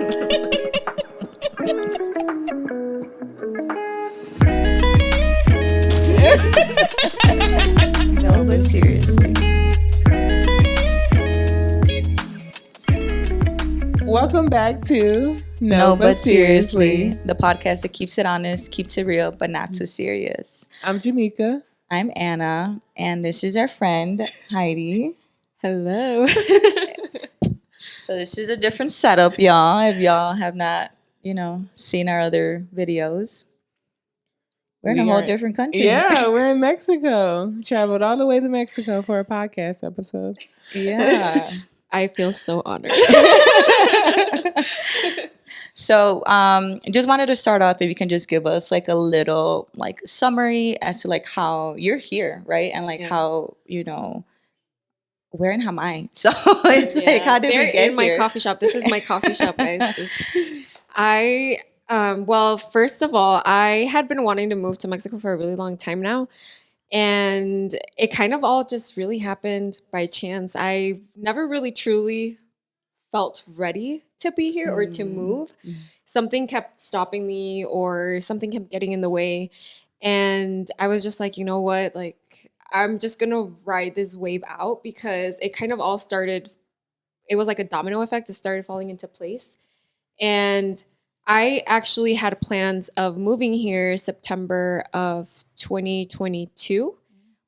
No, but seriously. Welcome back to No, but seriously, the podcast that keeps it honest, keeps it real, but not too serious. I'm Jamaica. I'm Anna, and this is our friend, Heidi. Hello. So this is a different setup, y'all, if y'all have not, seen our other videos. We're in a whole different country. Yeah, we're in Mexico. Traveled all the way to Mexico for a podcast episode. Yeah. I feel so honored. So just wanted to start off if you can just give us like a little like summary as to like how you're here, right? And like how, where and how am I? So it's like, how did we get in my here? coffee shop. This is my coffee shop, guys. Well, first of all, I had been wanting to move to Mexico for a really long time now. And it kind of all just really happened by chance. I never really truly felt ready to be here or to move. Something kept stopping me or something kept getting in the way. And I was just like, you know what? Like, I'm just going to ride this wave out because it kind of all started. It was like a domino effect. It started falling into place. And I actually had plans of moving here September of 2022,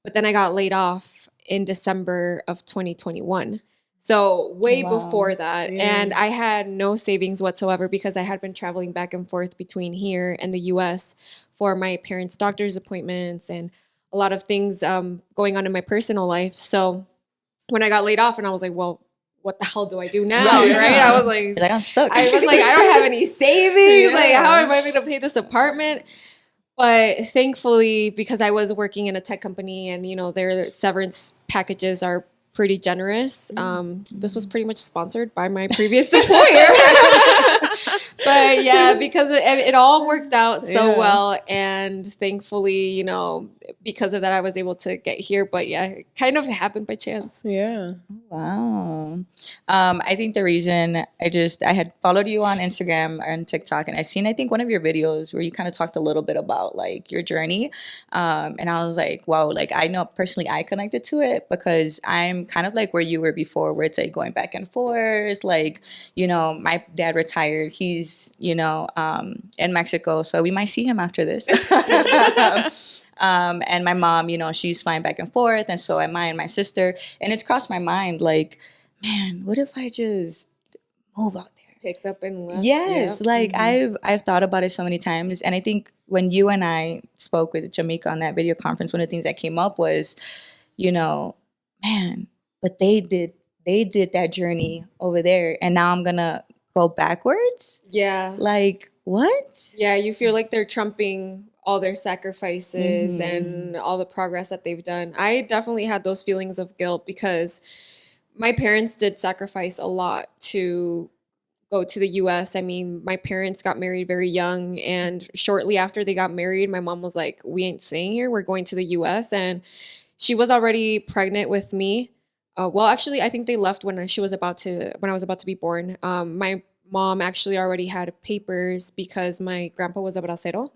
but then I got laid off in December of 2021. So way before that. Yeah. And I had no savings whatsoever because I had been traveling back and forth between here and the US for my parents' doctor's appointments and a lot of things going on in my personal life. So when I got laid off and I was like, well, what the hell do I do now? Right? I was like, I'm stuck. I was like, I don't have any savings. Like, how am I going to pay this apartment? But thankfully, because I was working in a tech company and, their severance packages are pretty generous. This was pretty much sponsored by my previous employer. But yeah, because it all worked out so well. And thankfully, because of that, I was able to get here. But yeah, it kind of happened by chance. Yeah. Wow. I think the reason I had followed you on Instagram and TikTok, and I think one of your videos where you kind of talked a little bit about like your journey. And I was like, wow, like I know personally I connected to it because I'm kind of like where you were before, where it's like going back and forth. Like, my dad retired. He's, in Mexico. So we might see him after this. And my mom, she's flying back and forth. And so am I and my sister. And it's crossed my mind like, man, what if I just move out there? Picked up and left. Yes. Yep. Like I've thought about it so many times. And I think when you and I spoke with Jamaica on that video conference, one of the things that came up was, man, but they did that journey over there. And now I'm going to go backwards. Yeah. Like what? Yeah. You feel like they're trumping all their sacrifices and all the progress that they've done. I definitely had those feelings of guilt because my parents did sacrifice a lot to go to the US. I mean, my parents got married very young, and shortly after they got married, my mom was like, we ain't staying here. We're going to the US. And she was already pregnant with me. Well, actually, I think they left when I was about to be born. My mom actually already had papers because my grandpa was a bracero.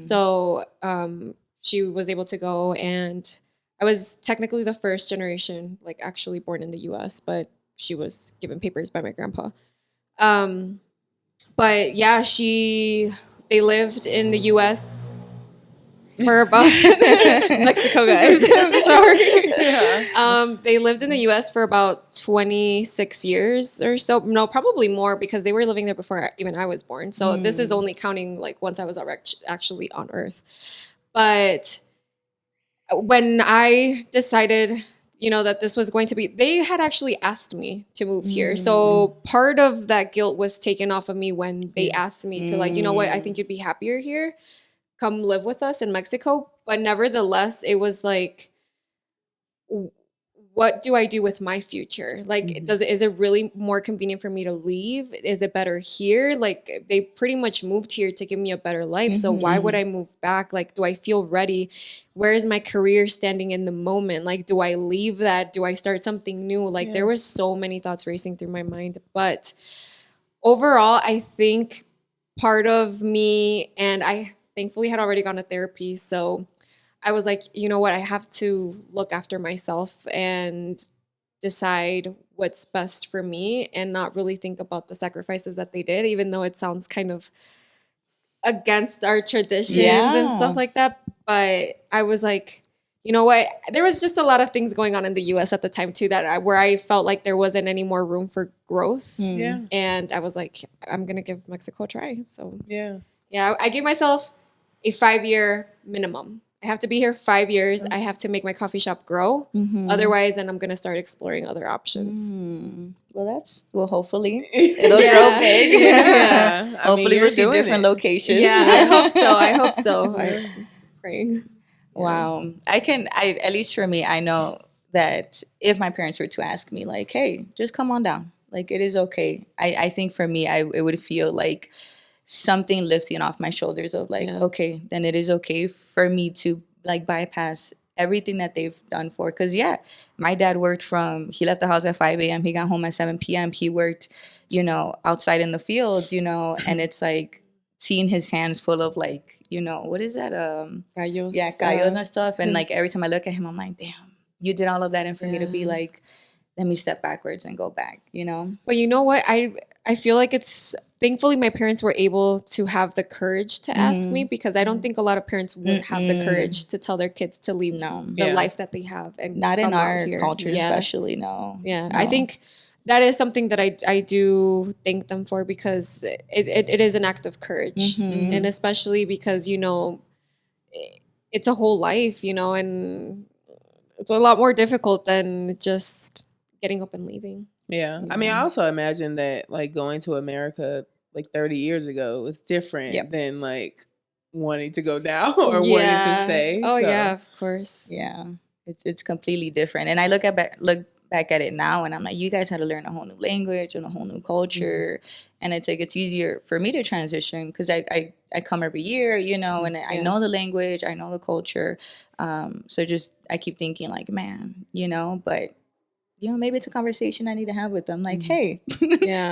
So she was able to go, and I was technically the first generation, like actually born in the US, but she was given papers by my grandpa. But yeah, they lived in the US for about Mexico, guys. I'm sorry. Yeah. They lived in the US for about 26 years or so. No, probably more because they were living there before even I was born. So this is only counting like once I was actually on Earth. But when I decided, that this was going to be, they had actually asked me to move here. So part of that guilt was taken off of me when they asked me to like, you know what, I think you'd be happier here. Come live with us in Mexico. But nevertheless, it was like, what do I do with my future? Like, is it really more convenient for me to leave? Is it better here? Like, they pretty much moved here to give me a better life. So why would I move back? Like, do I feel ready? Where is my career standing in the moment? Like, do I leave that? Do I start something new? Like, there were so many thoughts racing through my mind. But overall, I think part of me, and I thankfully had already gone to therapy. So I was like, you know what? I have to look after myself and decide what's best for me and not really think about the sacrifices that they did, even though it sounds kind of against our traditions and Yeah. stuff like that. But I was like, you know what? There was just a lot of things going on in the U.S. at the time too where I felt like there wasn't any more room for growth, Yeah. and I was like, I'm gonna give Mexico a try. So Yeah. yeah, I gave myself a 5-year minimum. I have to be here 5 years. I have to make my coffee shop grow. Mm-hmm. Otherwise, then I'm gonna start exploring other options. Well, hopefully it'll grow big. Yeah. I mean, Hopefully you're we'll see doing different it. locations. Yeah, I hope so. I hope so. I'm praying. Wow. I at least for me, I know that if my parents were to ask me like, hey, just come on down. Like it is okay. I think for me, it would feel like something lifting off my shoulders of like, Yeah. okay, then it is okay for me to like bypass everything that they've done for. Cause yeah, my dad worked he left the house at 5 a.m. He got home at 7 p.m. He worked, outside in the fields, and it's like seeing his hands full of like, what is that? Gallos. Yeah, callos and stuff. And like every time I look at him, I'm like, damn, you did all of that. And for me to be like, let me step backwards and go back. But you know what? I feel like it's thankfully my parents were able to have the courage to ask me, because I don't think a lot of parents would have the courage to tell their kids to leave the life that they have and Not in come out our here. culture, especially, no. Yeah, No. I think that is something that I do thank them for, because it is an act of courage. And especially because, it's a whole life, and it's a lot more difficult than just getting up and leaving. Yeah. I mean, I also imagine that like going to America like 30 years ago is different than like wanting to go now or wanting to stay. Oh so. yeah, of course. Yeah, it's completely different. And I look back at it now, and I'm like, you guys had to learn a whole new language and a whole new culture, and it's like it's easier for me to transition because I come every year, and I know the language, I know the culture, so just I keep thinking like, man, but. Maybe it's a conversation I need to have with them. Like, hey,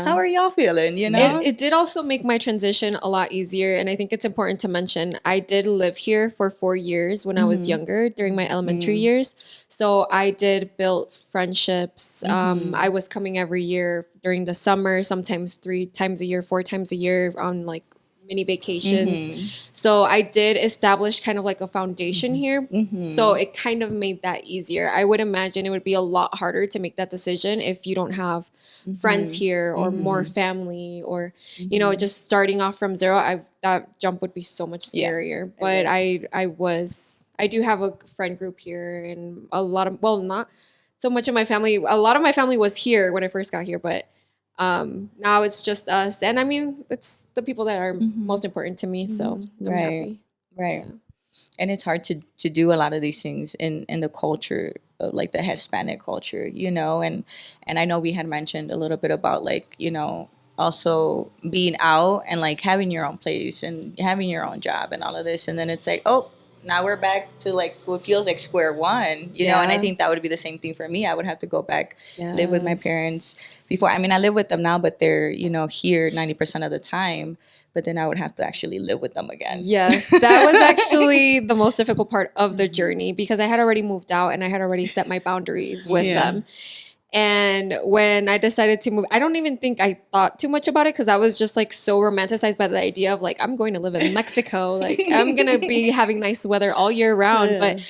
how are y'all feeling? It did also make my transition a lot easier. And I think it's important to mention, I did live here for 4 years when I was younger, during my elementary years. So I did build friendships. I was coming every year during the summer, sometimes 3 times a year, 4 times a year on like mini vacations. So I did establish kind of like a foundation here. So it kind of made that easier. I would imagine it would be a lot harder to make that decision if you don't have friends here or more family or, just starting off from zero. That jump would be so much scarier. But I do have a friend group here, and a lot of, well, not so much of my family. A lot of my family was here when I first got here, but now it's just us, and I mean, it's the people that are most important to me. So I'm happy. Right. Yeah. And it's hard to do a lot of these things in the culture of like the Hispanic culture, and I know we had mentioned a little bit about like, also being out and like having your own place and having your own job and all of this. And then it's like, oh, now we're back to like what feels like square one, and I think that would be the same thing for me. I would have to go back, live with my parents before. I mean, I live with them now, but they're, here 90% of the time. But then I would have to actually live with them again. Yes, that was actually the most difficult part of the journey, because I had already moved out and I had already set my boundaries with them. And when I decided to move, I don't even think I thought too much about it, because I was just like so romanticized by the idea of like, I'm going to live in Mexico. Like I'm going to be having nice weather all year round. But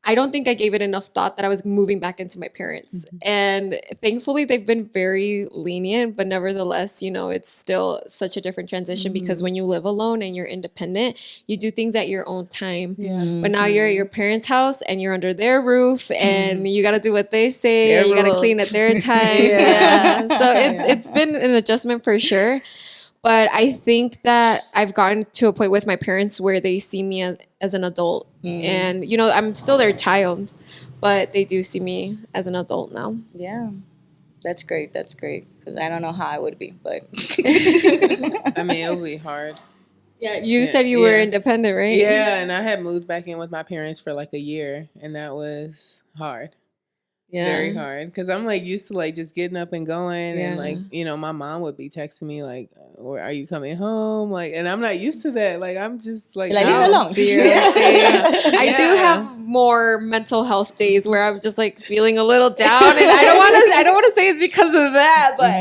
I don't think I gave it enough thought that I was moving back into my parents. And thankfully they've been very lenient, but nevertheless, it's still such a different transition, because when you live alone and you're independent, you do things at your own time. But now you're at your parents' house and you're under their roof, and you got to do what they say, and you got to clean at their time. So it's been an adjustment for sure. But I think that I've gotten to a point with my parents where they see me as an adult. And, I'm still their child, but they do see me as an adult now. Yeah. That's great. That's great. Because I don't know how I would be, but. I mean, it would be hard. Yeah, you said you were independent, right? Yeah, and I had moved back in with my parents for like a year, and that was hard. Very hard because I'm like used to like just getting up and going and like my mom would be texting me like, or are you coming home, like, and I'm not used to that. Like I'm just like, leave me alone. I do have more mental health days where I'm just like feeling a little down, and I don't want to say it's because of that, but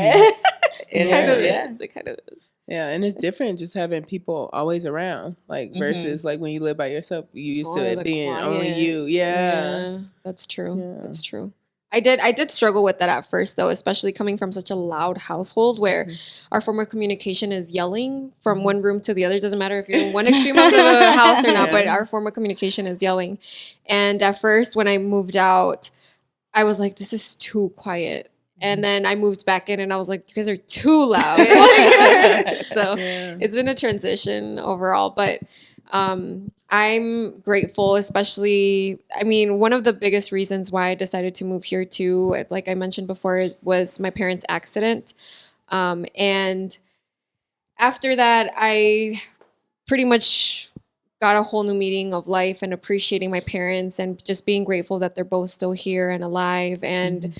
it kind of is. It kind of is. Yeah, and it's different just having people always around, like versus like when you live by yourself, you used to it being only you. Yeah, that's true. Yeah. That's true. I did struggle with that at first, though, especially coming from such a loud household where our form of communication is yelling from one room to the other. It doesn't matter if you're in one extreme of the house or not, but our form of communication is yelling. And at first, when I moved out, I was like, this is too quiet. And then I moved back in and I was like, you guys are too loud. So it's been a transition overall. But I'm grateful, especially, I mean, one of the biggest reasons why I decided to move here too, like I mentioned before, was my parents' accident. And after that, I pretty much got a whole new meaning of life and appreciating my parents and just being grateful that they're both still here and alive. And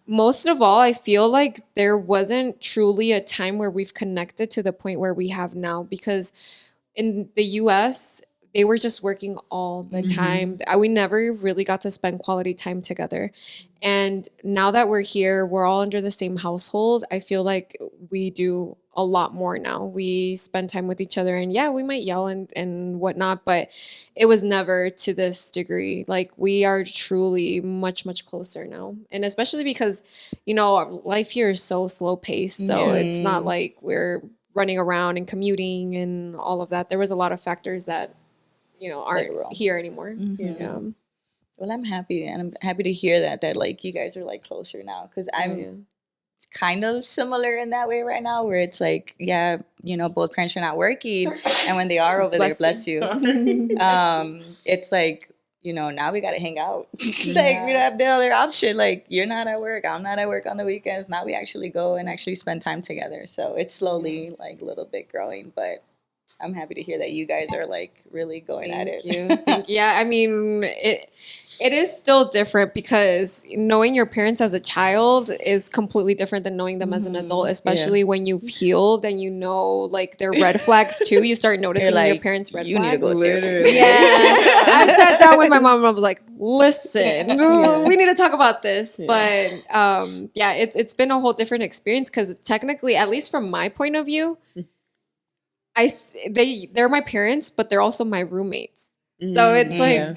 most of all, I feel like there wasn't truly a time where we've connected to the point where we have now, because in the US, they were just working all the time. We never really got to spend quality time together. And now that we're here, we're all under the same household. I feel like we do a lot more now. We spend time with each other, and we might yell and whatnot, but it was never to this degree. Like, we are truly much, much closer now. And especially because, life here is so slow paced. So it's not like we're running around and commuting and all of that. There was a lot of factors that, aren't here anymore. Well, I'm happy, and I'm happy to hear that like you guys are like closer now, because I'm kind of similar in that way right now, where it's like, both parents are not working, and when they are over there, bless you, it's like, now we got to hang out. Like, we don't have the other option. Like, you're not at work, I'm not at work on the weekends. Now we actually go and actually spend time together. So it's slowly like a little bit growing, but I'm happy to hear that you guys are like really going at it. Thank you. Yeah, I mean, it is still different, because knowing your parents as a child is completely different than knowing them as an adult, especially when you've healed and like their red flags too. You start noticing like, your parents' red flags. You need to go there. Yeah. I sat down with my mom and I was like, listen, we need to talk about this. But it's been a whole different experience, because technically, at least from my point of view, they're my parents, but they're also my roommates. So it's like,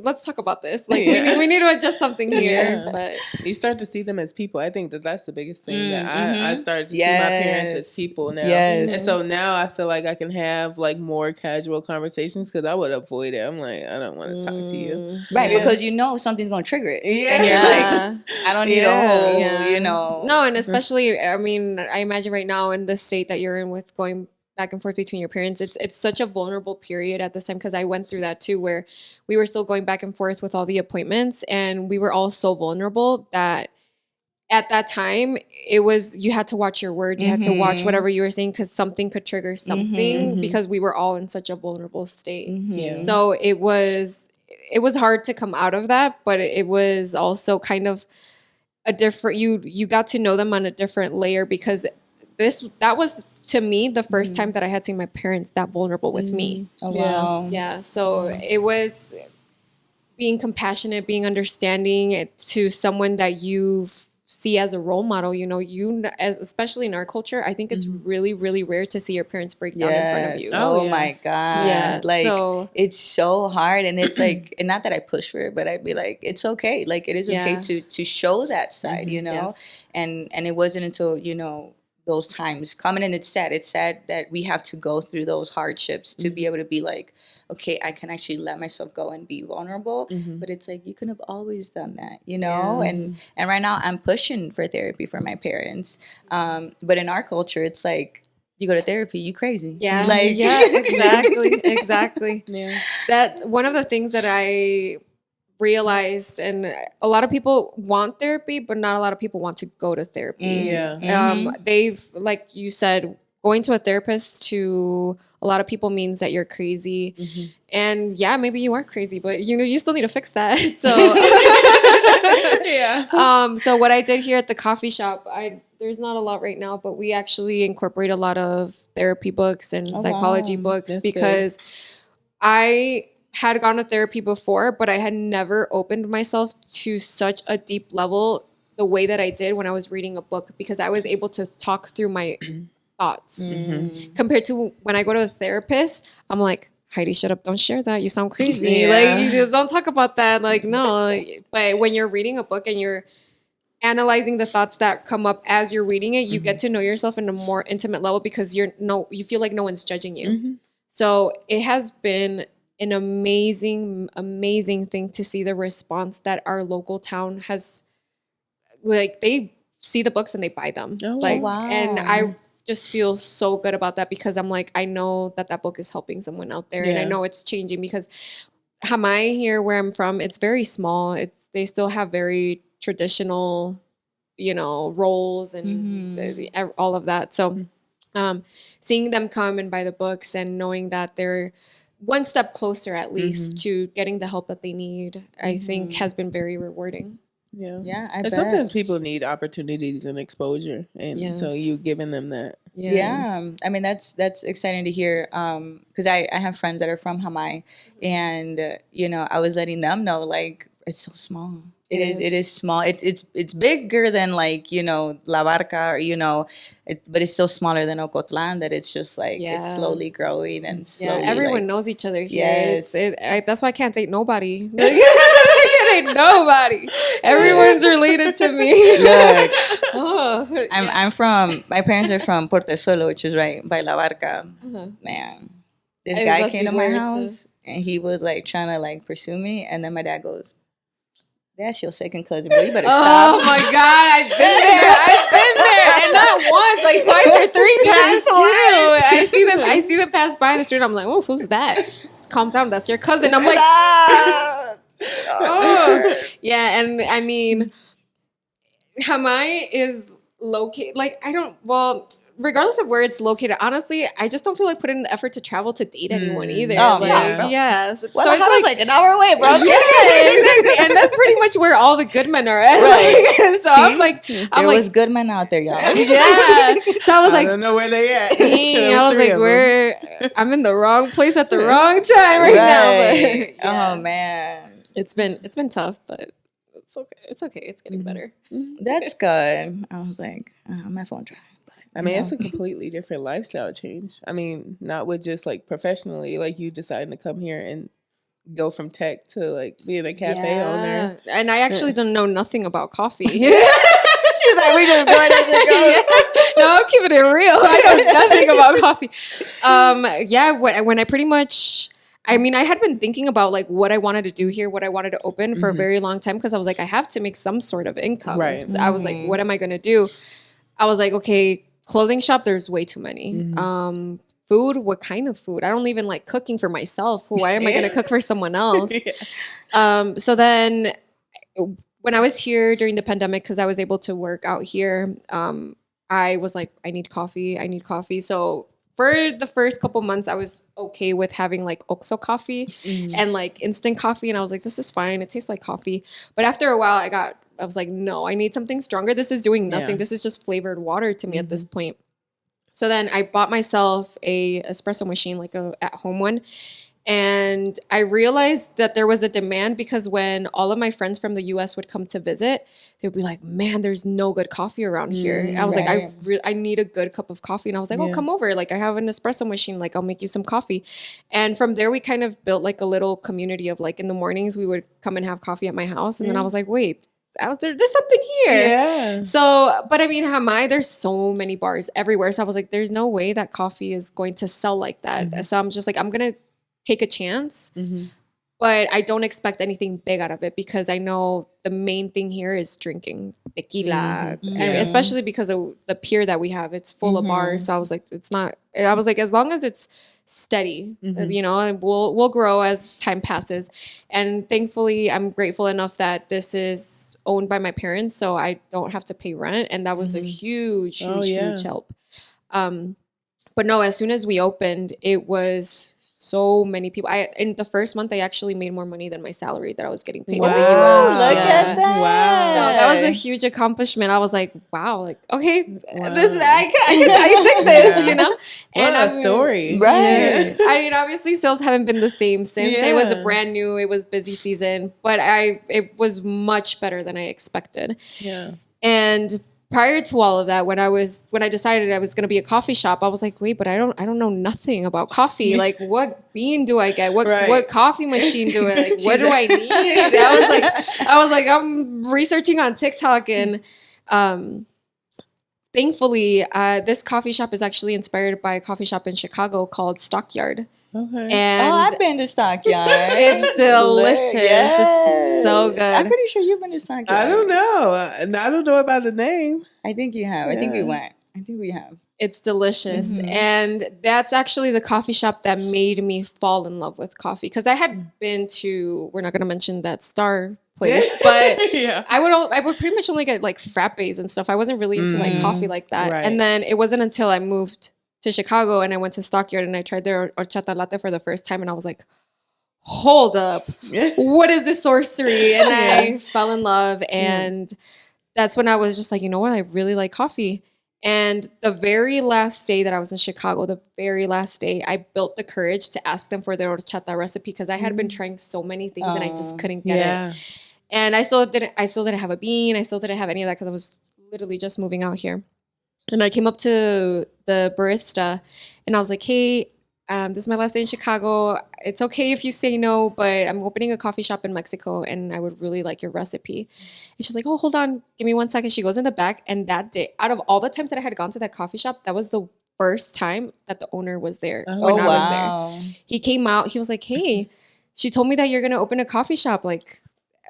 let's talk about this. Like, we need to adjust something here. But you start to see them as people. I think that's the biggest thing that I started to see my parents as people now. And so now I feel like I can have like more casual conversations, because I would avoid it. I'm like, I don't want to talk to you. Right, because something's going to trigger it. And you're like, I don't need a whole, No, and especially, I mean, I imagine right now in the state that you're in with going back and forth between your parents, it's such a vulnerable period at this time, because I went through that too, where we were still going back and forth with all the appointments, and we were all so vulnerable that at that time you had to watch your words, you had to watch whatever you were saying, because something could trigger something, because we were all in such a vulnerable state. So it was hard to come out of that, but it was also kind of a different, you got to know them on a different layer, because that was, to me, the first time that I had seen my parents that vulnerable with me. Oh, wow. Yeah. So it was being compassionate, being understanding to someone that you see as a role model. Especially in our culture, I think it's really, really rare to see your parents break down in front of you. Oh my God. Yeah. Like, it's so hard. And it's like, and not that I push for it, but I'd be like, it's okay. Like, it is okay to show that side, Yes. And it wasn't until, those times coming, and it's sad that we have to go through those hardships to be able to be like, okay, I can actually let myself go and be vulnerable. But it's like, you could have always done that, Yes. and right now I'm pushing for therapy for my parents, but in our culture it's like, you go to therapy, you crazy. Exactly. That one of the things that I realized, and a lot of people want therapy, but not a lot of people want to go to therapy. They've, like you said, going to a therapist to a lot of people means that you're crazy. And yeah, maybe you are crazy, but you still need to fix that. So so what I did here at the coffee shop, there's not a lot right now, but we actually incorporate a lot of therapy books and psychology books. That's because good. I had gone to therapy before, but I had never opened myself to such a deep level the way that I did when I was reading a book, because I was able to talk through my thoughts compared to when I go to a therapist. I'm like, Heidi, shut up. Don't share that. You sound crazy. Like, you don't talk about that. Like, no. But when you're reading a book and you're analyzing the thoughts that come up as you're reading it, you get to know yourself in a more intimate level, because you feel like no one's judging you. So it has been an amazing, amazing thing to see the response that our local town has. Like, they see the books and they buy them. And I just feel so good about that, because I'm like, I know that book is helping someone out there, and I know it's changing, because Hamai here, where I'm from, it's very small. They still have very traditional, roles and all of that. So seeing them come and buy the books and knowing that they're one step closer at least to getting the help that they need, I think has been very rewarding. And sometimes people need opportunities and exposure, and so you giving them that. I mean, that's exciting to hear, because I have friends that are from Hamai, and I was letting them know, like, it's so small. It is small. It's bigger than, like, La Barca, or but it's still smaller than Ocotlan, that it's just like it's slowly growing and slowly. Everyone knows each other here. Yes. That's why I can't date nobody. I can't date nobody. Everyone's related to me. Look, my parents are from Portezuelo, which is right by La Barca. Man, this guy came to my house and he was like trying to like pursue me, and then my dad goes, "That's your second cousin, bro. You better stop." Oh my God, I've been there, and not once, like twice or three times too. I see them pass by in the street. I'm like, "Oh, who's that?" Calm down, that's your cousin. I'm like, yeah, and I mean, Hamai is located. Like, regardless of where it's located, honestly, I just don't feel like putting in the effort to travel to date anyone either. Oh, yeah. So it's like an hour away, bro. Yeah, exactly. And that's pretty much where all the good men are at. Right. So I'm like, there was good men out there, y'all. Yeah. So I was like, I don't know where they at. I was like, I'm in the wrong place at the wrong time right now. But, oh man, it's been tough, but it's okay. It's okay. It's getting better. That's good. I was like, my phone dry. I mean, it's a completely different lifestyle change. I mean, not with just like professionally, like you deciding to come here and go from tech to like being a cafe owner. And I actually don't know nothing about coffee. She was like, we just going as it goes. No, I'm keeping it real. I know nothing about coffee. When I pretty much, I mean, I had been thinking about like what I wanted to do here, what I wanted to open for a very long time, because I was like, I have to make some sort of income. Right. So I was like, what am I going to do? I was like, okay, clothing shop, there's way too many. Food, what kind of food? I don't even like cooking for myself. Why am I going to cook for someone else? So then when I was here during the pandemic, because I was able to work out here, I was like, I need coffee. So for the first couple months, I was okay with having like OXO coffee and like instant coffee. And I was like, this is fine. It tastes like coffee. But after a while, I was like, no, I need something stronger. This is doing nothing. This is just flavored water to me at this point. So then I bought myself a espresso machine, like a at-home one. And I realized that there was a demand, because when all of my friends from the US would come to visit, they would be like, man, there's no good coffee around here. I was like, I need a good cup of coffee. And I was like, oh, come over. Like, I have an espresso machine. Like, I'll make you some coffee. And from there, we kind of built like a little community of like, in the mornings, we would come and have coffee at my house. And then I was like, wait, there's something here. Yeah. So, but I mean, Hamai, there's so many bars everywhere. So I was like, there's no way that coffee is going to sell like that. So I'm just like, I'm going to take a chance, but I don't expect anything big out of it, because I know the main thing here is drinking tequila, and especially because of the pier that we have, it's full of bars. So I was like, as long as it's steady, and we'll grow as time passes. And thankfully, I'm grateful enough that this is owned by my parents, so I don't have to pay rent, and that was a huge help. But no, as soon as we opened, it was so many people. In the first month, I actually made more money than my salary that I was getting paid in the US. Look at that. Wow. So that was a huge accomplishment. I was like, wow, like, okay, this I think this, you know? What a story. Right. Yeah. I mean, obviously sales haven't been the same since. It was brand new, it was busy season, but it was much better than I expected. Yeah. And prior to all of that, when I decided I was going to be a coffee shop, I was like, wait, but I don't know nothing about coffee. Like, what bean do I get? What coffee machine do I like? What do I need? I was like, I'm researching on TikTok, and thankfully, this coffee shop is actually inspired by a coffee shop in Chicago called Stockyard. Okay. And I've been to Stockyard. It's delicious. Yes. It's so good. I'm pretty sure you've been to Stockyard. I don't know. And I don't know about the name. I think you have. I think we went. I think we have. It's delicious. And that's actually the coffee shop that made me fall in love with coffee. Because I had been to, we're not going to mention that Star place, but I would pretty much only get like frappes and stuff. I wasn't really into like coffee like that. Right. And then it wasn't until I moved to Chicago and I went to Stockyard and I tried their horchata latte for the first time, and I was like, hold up, what is this sorcery? And I fell in love, and that's when I was just like, you know what, I really like coffee. And the very last day that I was in Chicago, the very last day, I built the courage to ask them for their horchata recipe, because I had been trying so many things and I just couldn't get it. And I still didn't have a bean. I still didn't have any of that because I was literally just moving out here. And I came up to the barista and I was like, hey, this is my last day in Chicago. It's okay if you say no, but I'm opening a coffee shop in Mexico and I would really like your recipe. And she's like, oh, hold on. Give me 1 second. She goes in the back, and that day, out of all the times that I had gone to that coffee shop, that was the first time that the owner was there when I was there. He came out. He was like, hey, she told me that you're going to open a coffee shop. Like,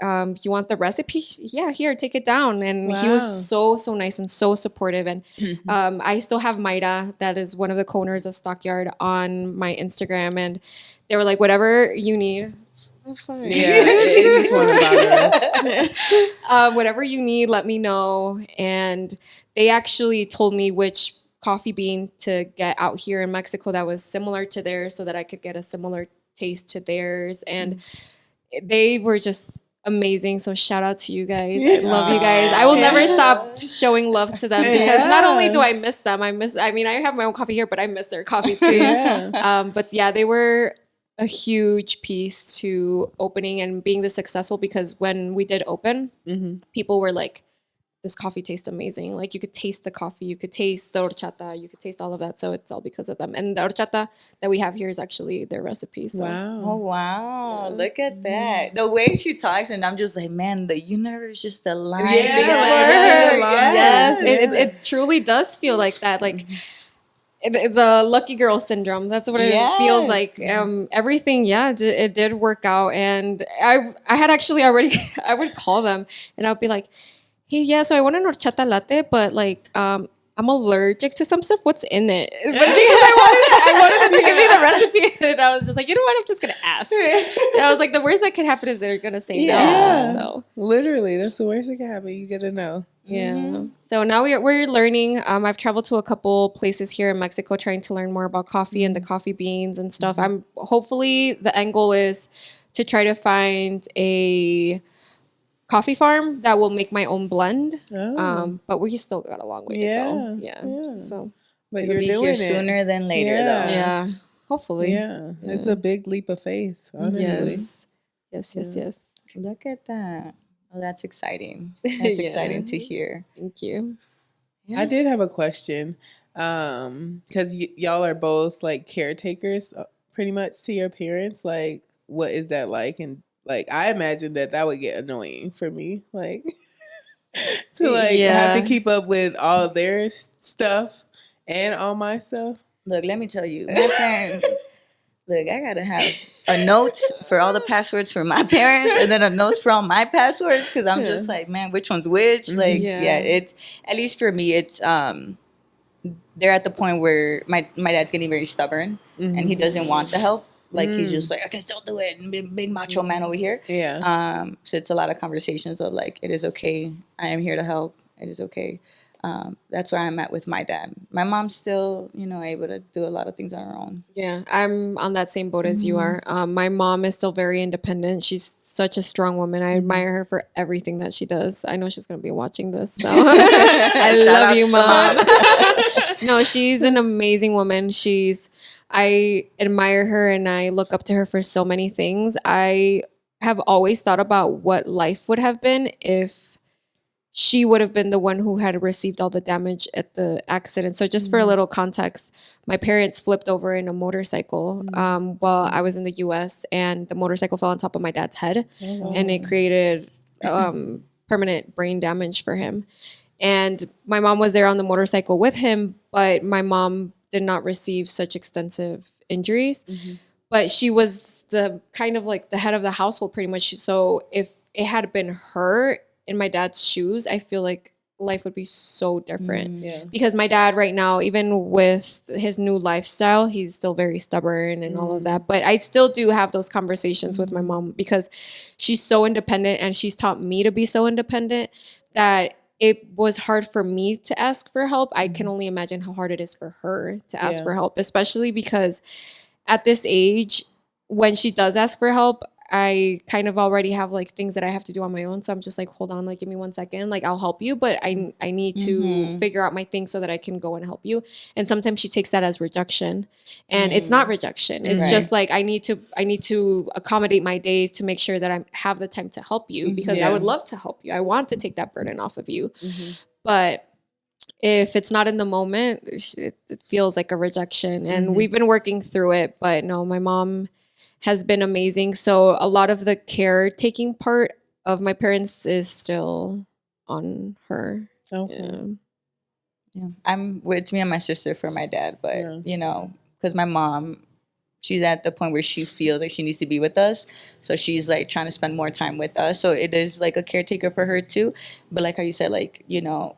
you want the recipe? Yeah, here, take it down. And he was so nice and so supportive. And I still have Mayra, that is one of the co-owners of Stockyard, on my Instagram. And they were like, whatever you need. I'm sorry. Yeah, it's just one about us. Whatever you need, let me know. And they actually told me which coffee bean to get out here in Mexico that was similar to theirs, so that I could get a similar taste to theirs. And they were just amazing. So shout out to you guys. I love you guys. I will never stop showing love to them, because not only do I miss them, I mean, I have my own coffee here, but I miss their coffee too. But yeah, they were a huge piece to opening and being this successful, because when we did open, people were like, this coffee tastes amazing. Like, you could taste the coffee, you could taste the horchata, you could taste all of that. So it's all because of them. And the horchata that we have here is actually their recipe. So. Wow. Oh, wow. Look at that. The way she talks, and I'm just like, man, the universe just aligned. Yes, it truly does feel like that. Like, the lucky girl syndrome. That's what it feels like. Everything, it did work out. And I had actually already, I would call them and I would be like, hey, so I want an horchata latte, but like, I'm allergic to some stuff. What's in it? But because I wanted them to give me the recipe, and I was just like, you know what? I'm just gonna ask. And I was like, the worst that could happen is they're gonna say no. So literally, that's the worst that could happen. You gotta know. Yeah. So now we're learning. I've traveled to a couple places here in Mexico, trying to learn more about coffee and the coffee beans and stuff. I'm hopefully, the end goal is to try to find a coffee farm that will make my own blend. But we still got a long way to go. Yeah. So, but you're doing it sooner than later, though. Yeah. Hopefully. Yeah. It's a big leap of faith, honestly. Yes. Look at that. Oh, that's exciting. That's exciting to hear. Thank you. I did have a question, because y'all are both like caretakers, pretty much, to your parents. Like, what is that like? And like, I imagine that would get annoying for me, like to like have to keep up with all their stuff and all my stuff. Look, let me tell you, my parents. Look, I gotta have a note for all the passwords for my parents, and then a note for all my passwords, because I'm just like, man, which one's which? Like, it's, at least for me, it's they're at the point where my dad's getting very stubborn, and he doesn't want the help. Like, he's just like, I can still do it, and big macho man over here. So it's a lot of conversations of like, it is okay, I am here to help, it is okay. That's where I'm at with my dad. My mom's still, able to do a lot of things on her own. Yeah, I'm on that same boat as you are. My mom is still very independent. She's such a strong woman. I admire her for everything that she does. I know she's going to be watching this. So I love you, Mom. No, she's an amazing woman. I admire her and I look up to her for so many things. I have always thought about what life would have been if she would have been the one who had received all the damage at the accident. So just for a little context, my parents flipped over in a motorcycle while I was in the US, and the motorcycle fell on top of my dad's head and it created permanent brain damage for him. And my mom was there on the motorcycle with him, but my mom did not receive such extensive injuries. But she was the kind of like the head of the household pretty much. So if it had been her in my dad's shoes, I feel like life would be so different. Because my dad right now, even with his new lifestyle, he's still very stubborn and all of that. But I still do have those conversations with my mom because she's so independent and she's taught me to be so independent that it was hard for me to ask for help. I can only imagine how hard it is for her to ask for help, especially because at this age, when she does ask for help, I kind of already have like things that I have to do on my own. So I'm just like, hold on, like, give me 1 second. Like, I'll help you, but I need to figure out my things so that I can go and help you. And sometimes she takes that as rejection, and it's not rejection. It's just like, I need to accommodate my days to make sure that I have the time to help you because I would love to help you. I want to take that burden off of you. But if it's not in the moment, it feels like a rejection. And we've been working through it, but no, my mom has been amazing. So a lot of the caretaking part of my parents is still on her. Okay. Yeah. It's me and my sister for my dad, but because my mom, she's at the point where she feels like she needs to be with us. So she's like trying to spend more time with us. So it is like a caretaker for her too. But like how you said, like,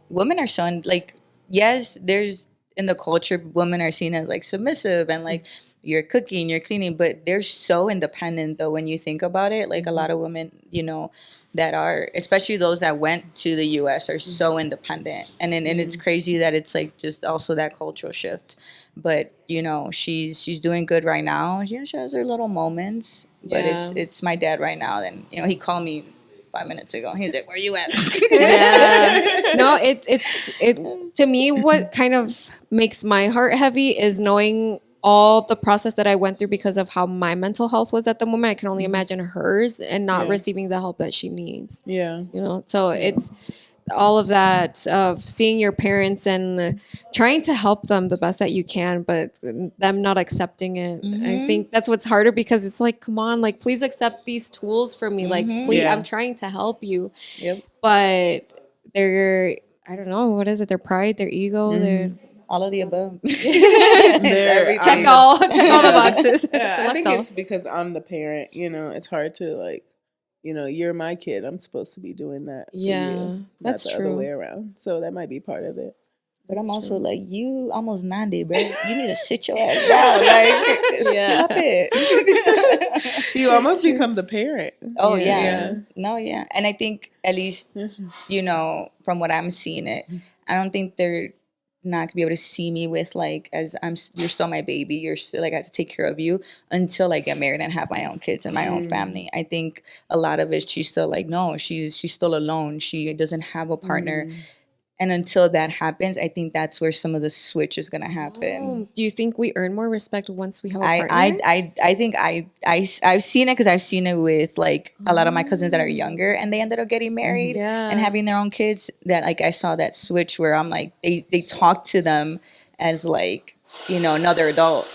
women are so, like, yes, there's in the culture, women are seen as like submissive and like, you're cooking, you're cleaning, but they're so independent though when you think about it. Like a lot of women, that are, especially those that went to the US, are so independent. And it's crazy that it's like just also that cultural shift. But, she's doing good right now. She has her little moments, but it's my dad right now. And, he called me 5 minutes ago. He's like, "Where you at?" No, it to me, what kind of makes my heart heavy is knowing all the process that I went through because of how my mental health was at the moment. I can only imagine hers and not receiving the help that she needs. So it's all of that of seeing your parents and trying to help them the best that you can, but them not accepting it. I think that's what's harder because it's like, come on, like, please accept these tools for me. Like, please, I'm trying to help you. But they're, I don't know, what is it? Their pride, their ego, their all of the above. Check all the boxes. I think it's because I'm the parent. It's hard to like, you're my kid. I'm supposed to be doing that. That's not the true. other way around. So that might be part of it. But I'm also like, you almost 90, bro. You need to sit your ass down. Like, stop it. You almost become the parent. Oh, yeah. No, yeah. And I think at least, from what I'm seeing it, I don't think they're not gonna be able to see me with like, you're still my baby. You're still like, I have to take care of you until I get married and have my own kids and my own family. I think a lot of it, she's still like, no, she's still alone. She doesn't have a partner. And until that happens, I think that's where some of the switch is going to happen. Do you think we earn more respect once we have a partner? I think I've seen it because I've seen it with like a lot of my cousins that are younger and they ended up getting married and having their own kids. That like I saw that switch where I'm like they talk to them as like, another adult.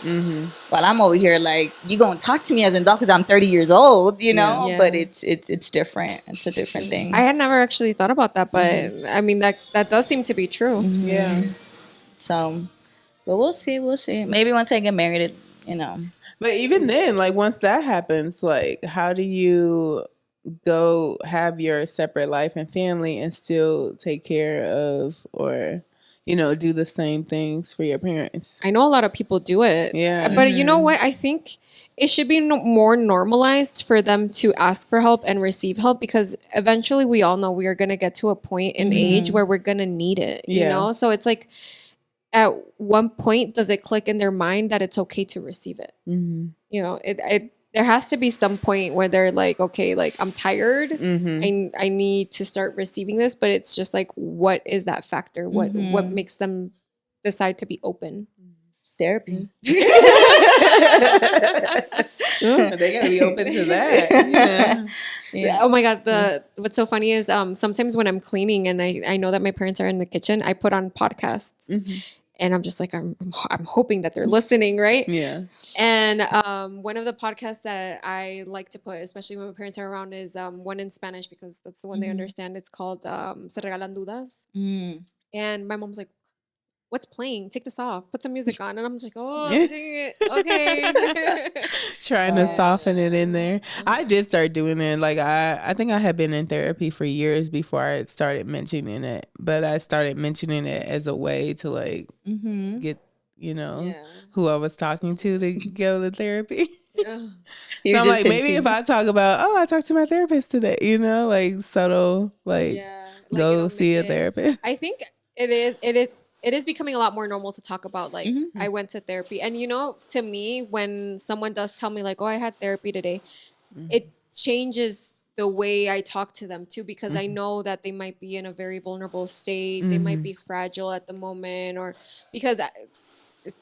While I'm over here like, you gonna talk to me as an adult because I'm 30 years old, but it's different. It's a different thing. I had never actually thought about that, but I mean that does seem to be true. So, but we'll see. Maybe once I get married, But even then, like once that happens, like how do you go have your separate life and family and still take care of or do the same things for your parents? I know a lot of people do it. Yeah. But you know what? I think it should be more normalized for them to ask for help and receive help, because eventually we all know we are going to get to a point in age where we're going to need it, you know? So it's like, at one point, does it click in their mind that it's okay to receive it? You know, there has to be some point where they're like, okay, like I'm tired. I need to start receiving this, but it's just like, what is that factor? What makes them decide to be open? Therapy. They gotta be open to that. Yeah. Oh my God. What's so funny is sometimes when I'm cleaning and I know that my parents are in the kitchen, I put on podcasts. And I'm just like, I'm hoping that they're listening, right? Yeah. And one of the podcasts that I like to put, especially when my parents are around, is one in Spanish, because that's the one they understand. It's called Se Regalan Dudas. And my mom's like, what's playing? Take this off. Put some music on. And I'm just like, oh, dang it. Okay. Trying to soften it in there. I did start doing it. Like I think I had been in therapy for years before I started mentioning it. But I started mentioning it as a way to like get, you know, who I was talking to go to therapy. So I'm like, maybe if I talk about, I talked to my therapist today, you know, like subtle, like go see a therapist. I think it is becoming a lot more normal to talk about, like, I went to therapy. And, you know, to me, when someone does tell me like, oh, I had therapy today, it changes the way I talk to them too, because I know that they might be in a very vulnerable state. They might be fragile at the moment, or because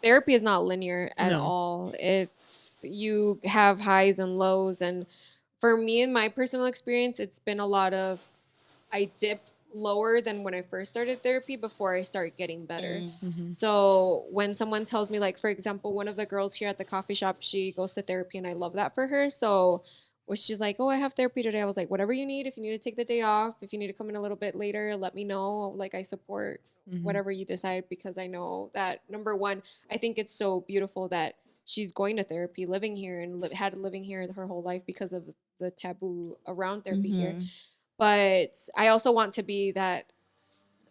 therapy is not linear at all. It's, you have highs and lows. And for me, in my personal experience, it's been a lot of, I dip lower than when I first started therapy before I start getting better. So when someone tells me, like, for example, one of the girls here at the coffee shop, she goes to therapy, and I love that for her. So when she's like, oh, I have therapy today, I was like, whatever you need. If you need to take the day off, if you need to come in a little bit later, let me know. Like, I support whatever you decide, because I know that, number one, I think it's so beautiful that she's going to therapy, living here, and had living here her whole life because of the taboo around therapy here. But I also want to be that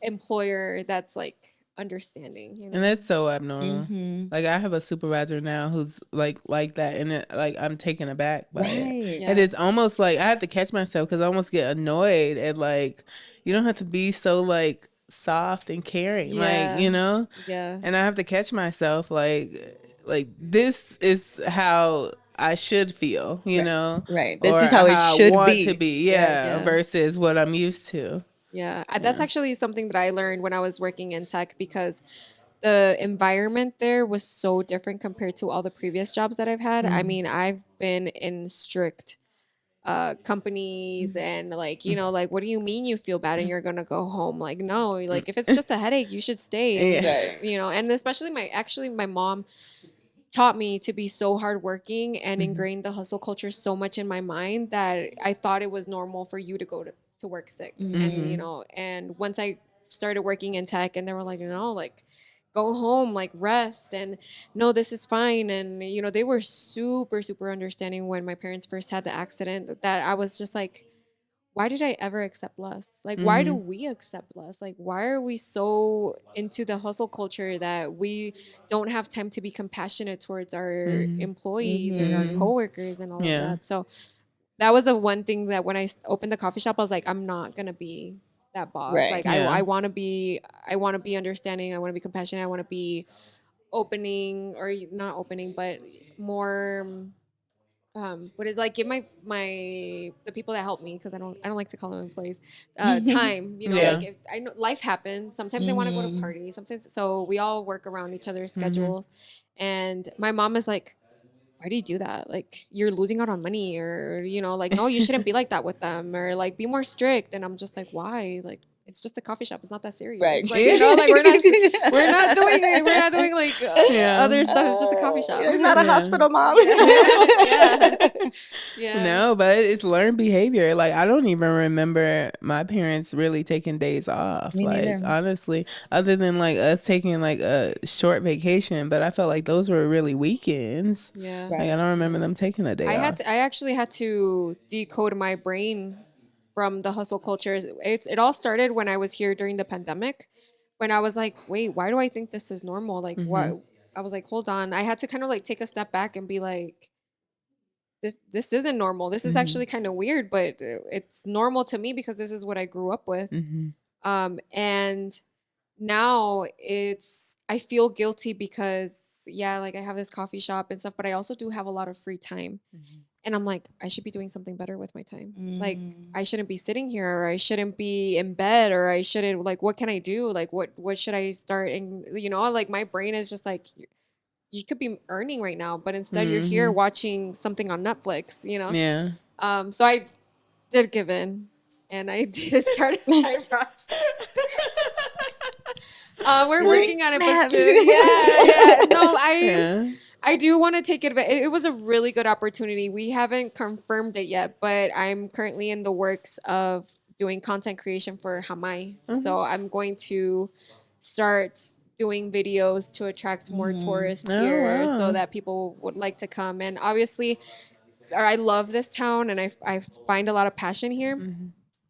employer that's like understanding, you know? And that's so abnormal. Like I have a supervisor now who's like that, and it, like I'm taken aback by it. And it's almost like I have to catch myself, because I almost get annoyed at, like, you don't have to be so like soft and caring, like, you know. And I have to catch myself, like this is how I should feel, you know. This is how it should want be. to be, versus what I'm used to. That's actually something that I learned when I was working in tech, because the environment there was so different compared to all the previous jobs that I've had. I mean, I've been in strict companies, and like, you know, like, what do you mean you feel bad and you're gonna go home? Like, no, like, if it's just a headache, you should stay. And, you know, and especially my mom taught me to be so hardworking and ingrained the hustle culture so much in my mind that I thought it was normal for you to go to work sick. And, you know, and once I started working in tech, and they were like, no, like, go home, like, rest, and no, this is fine. And, you know, they were super, super understanding when my parents first had the accident, that I was just like, why did I ever accept less? Like, why do we accept less? Like, why are we so into the hustle culture that we don't have time to be compassionate towards our employees or our coworkers and all of that? So that was the one thing that when I opened the coffee shop, I was like, I'm not gonna be that boss. Like, I want to be understanding. I want to be compassionate. I want to be opening, or not opening, but more. What is, like, give my the people that help me, because I don't like to call them employees, time, you know. Like, if I know life happens, sometimes I want to go to parties, sometimes, so we all work around each other's schedules. And my mom is like, why do you do that? Like, you're losing out on money, or, you know, like, no, you shouldn't be like that with them, or like, be more strict. And I'm just like, why? Like, it's just a coffee shop. It's not that serious. Like, you know, like, we're not doing like other stuff. It's just a coffee shop. It's not a hospital, mom. No, but it's learned behavior. Like, I don't even remember my parents really taking days off. Me like neither. Honestly, other than like us taking like a short vacation, but I felt like those were really weekends. Like, I don't remember them taking a day off. I actually had to decode my brain from the hustle culture. It all started when I was here during the pandemic, when I was like, wait, why do I think this is normal? Like, what? I was like, hold on. I had to kind of like take a step back and be like, this isn't normal. This is actually kind of weird, but it's normal to me because this is what I grew up with. And now I feel guilty because like I have this coffee shop and stuff, but I also do have a lot of free time. And I'm like, I should be doing something better with my time. Like, I shouldn't be sitting here, or I shouldn't be in bed, or I shouldn't, like, what can I do? Like, what should I start? And, like my brain is just like, you could be earning right now, but instead you're here watching something on Netflix, Yeah. So I did give in, and I did start a side project. We're working on it, but no, I do want to take advantage. It was a really good opportunity. We haven't confirmed it yet, but I'm currently in the works of doing content creation for Hamai. So I'm going to start doing videos to attract more tourists here, so that people would like to come. And obviously, I love this town, and I find a lot of passion here.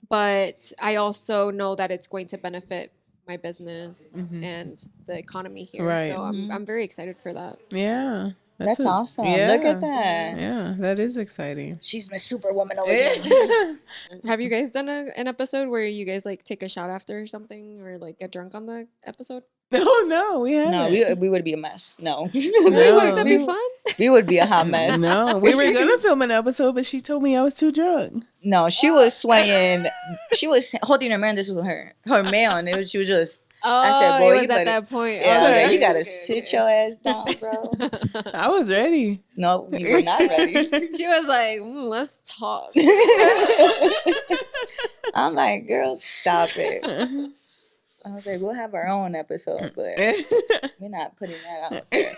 But I also know that it's going to benefit my business and the economy here. Right. So I'm very excited for that. Yeah. That's awesome. Look at that. Yeah, that is exciting. She's my superwoman over here. Have you guys done an episode where you guys like take a shot after something, or like get drunk on the episode? No, we haven't. No, we would be a mess. No. Wouldn't that be fun? We would be a hot mess. No, we were gonna film an episode, but she told me I was too drunk. No, she was swaying. She was holding her man. This was her man. She was just. I said, boy, it was at that point. Yeah, you gotta sit your ass down, bro. I was ready. No, you were not ready. She was like, let's talk. I'm like, girl, stop it. I was like, we'll have our own episode, but we're not putting that out there.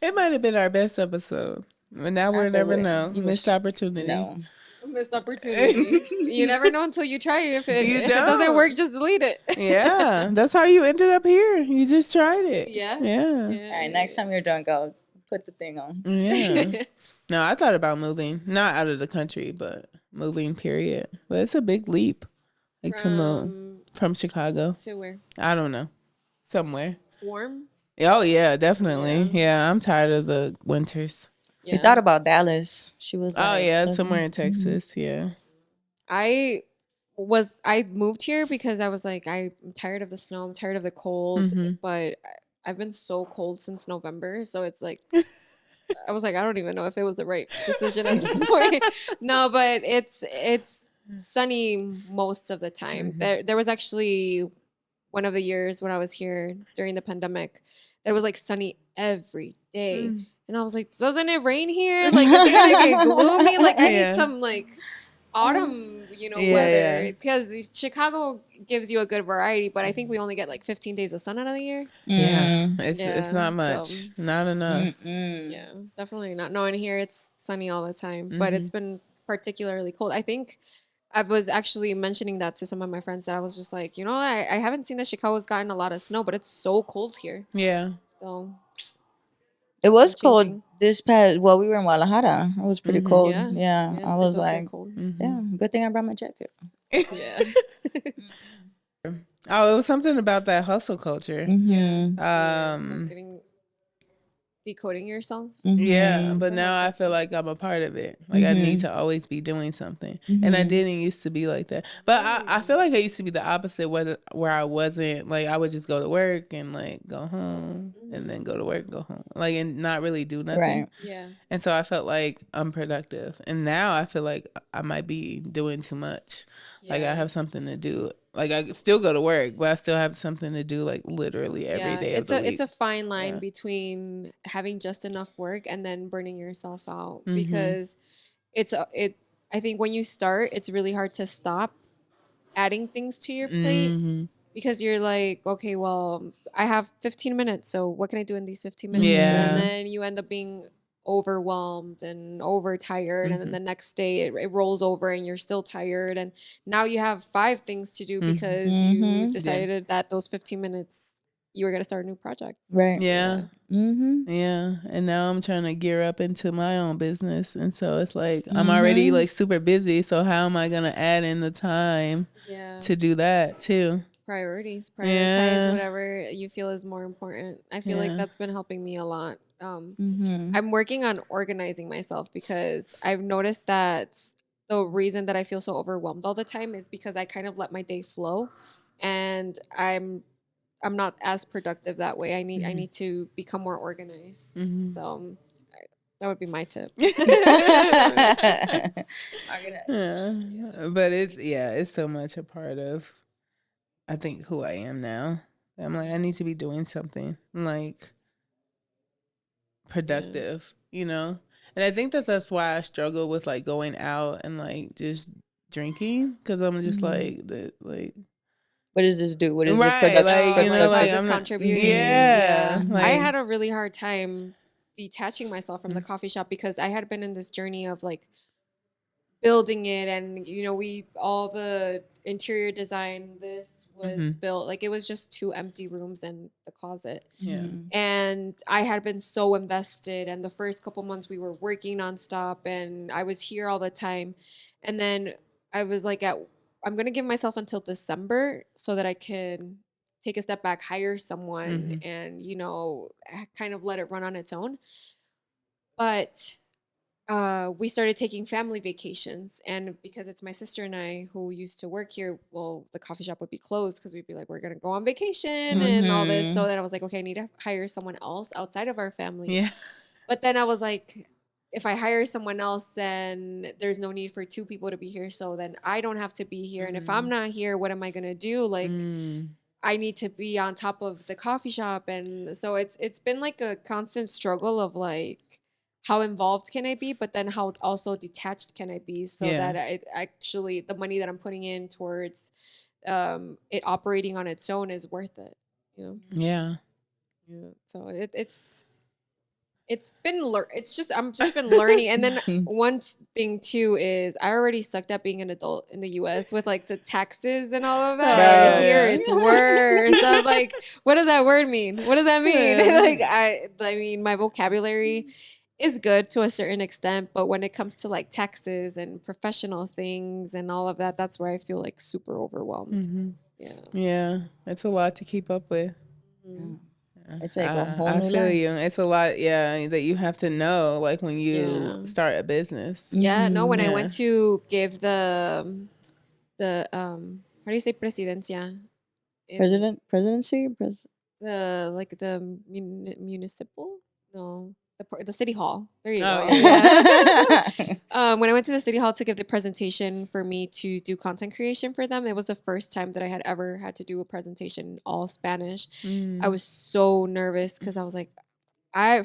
It might have been our best episode, but now we'll never know. Missed opportunity. No. Missed opportunity. You never know until you try. If it doesn't work, just delete it. Yeah, that's how you ended up here. You just tried it. Yeah. All right, next time you're drunk, I'll put the thing on. Yeah. No, I thought about moving, not out of the country, but moving. Period. But it's a big leap, like to move from Chicago to where? I don't know, somewhere warm. Oh yeah, definitely. Yeah, I'm tired of the winters. Yeah. We thought about Dallas. She was like, somewhere in Texas. Yeah. I moved here because I was like, I'm tired of the snow. I'm tired of the cold. But I've been so cold since November. So it's like, I was like, I don't even know if it was the right decision at this point. No, but it's sunny most of the time. There was actually one of the years when I was here during the pandemic, it was like sunny every day. And I was like, doesn't it rain here? Like, is it gonna get gloomy? Like, I need some like autumn, weather. Because Chicago gives you a good variety, but I think we only get like 15 days of sun out of the year. Yeah, it's not much, not enough. Yeah, definitely not. No, in here it's sunny all the time, but it's been particularly cold. I think I was actually mentioning that to some of my friends that I was just like, I haven't seen that Chicago's gotten a lot of snow, but it's so cold here. Yeah. So. It was cold this past. Well, we were in Guadalajara. It was pretty cold. Yeah, I was like, yeah, good thing I brought my jacket. Yeah. It was something about that hustle culture. Decoding yourself. Yeah, but now I feel like I'm a part of it. Like I need to always be doing something, and I didn't used to be like that. But I feel like I used to be the opposite, where I wasn't like I would just go to work and like go home, and then go to work and go home, like and not really do nothing. Right. Yeah. And so I felt like unproductive, and now I feel like I might be doing too much. Yeah. Like I have something to do. Like I still go to work, but I still have something to do, like literally every day of the week. It's a fine line between having just enough work and then burning yourself out, because I think when you start, it's really hard to stop adding things to your plate, because you're like, okay, well, I have 15 minutes, so what can I do in these 15 minutes? Yeah. And then you end up being overwhelmed and overtired, and then the next day it rolls over and you're still tired, and now you have 5 things to do because you decided that those 15 minutes you were going to start a new project. Right. Yeah. Yeah. And now I'm trying to gear up into my own business, and so it's like I'm already like super busy, so how am I going to add in the time to do that too? Prioritize whatever you feel is more important. I feel like that's been helping me a lot. I'm working on organizing myself because I've noticed that the reason that I feel so overwhelmed all the time is because I kind of let my day flow, and I'm not as productive that way. I need to become more organized. So that would be my tip. But it's so much a part of, I think, who I am now. I'm like, I need to be doing something like productive, And I think that's why I struggle with like going out and like just drinking, because I'm just like. What does this do? What is right, this production? Like it's contributing. Yeah. Like, I had a really hard time detaching myself from the coffee shop because I had been in this journey of like building it, and all the interior design, this was built, like it was just 2 empty rooms and a closet. And I had been so invested, and the first couple months we were working nonstop and I was here all the time, and then I was like, I'm gonna give myself until December so that I can take a step back, hire someone, and kind of let it run on its own. But we started taking family vacations, and because it's my sister and I who used to work here, well, the coffee shop would be closed because we'd be like, we're gonna go on vacation and all this. So then I was like, okay, I need to hire someone else outside of our family. Yeah. But then I was like, if I hire someone else, then there's no need for 2 people to be here. So then I don't have to be here. And if I'm not here, what am I gonna do? Like, I need to be on top of the coffee shop, and so it's been like a constant struggle of like, how involved can I be, but then how also detached can I be, so that I actually, the money that I'm putting in towards it operating on its own is worth it, Yeah. So I'm just been learning. And then one thing too is I already sucked at being an adult in the US with like the taxes and all of that. And here it's worse. I'm like, what does that word mean? What does that mean? Like I mean, my vocabulary is good to a certain extent, but when it comes to like taxes and professional things and all of that, that's where I feel like super overwhelmed. Yeah, it's a lot to keep up with. It's like a whole new feel life. you. It's a lot, that you have to know, like when you start a business. No, when I went to give the how do you say presidencia? Presidency? The municipal? No. The city hall. There you go. When I went to the city hall to give the presentation for me to do content creation for them, it was the first time that I had ever had to do a presentation all Spanish. I was so nervous because I was like,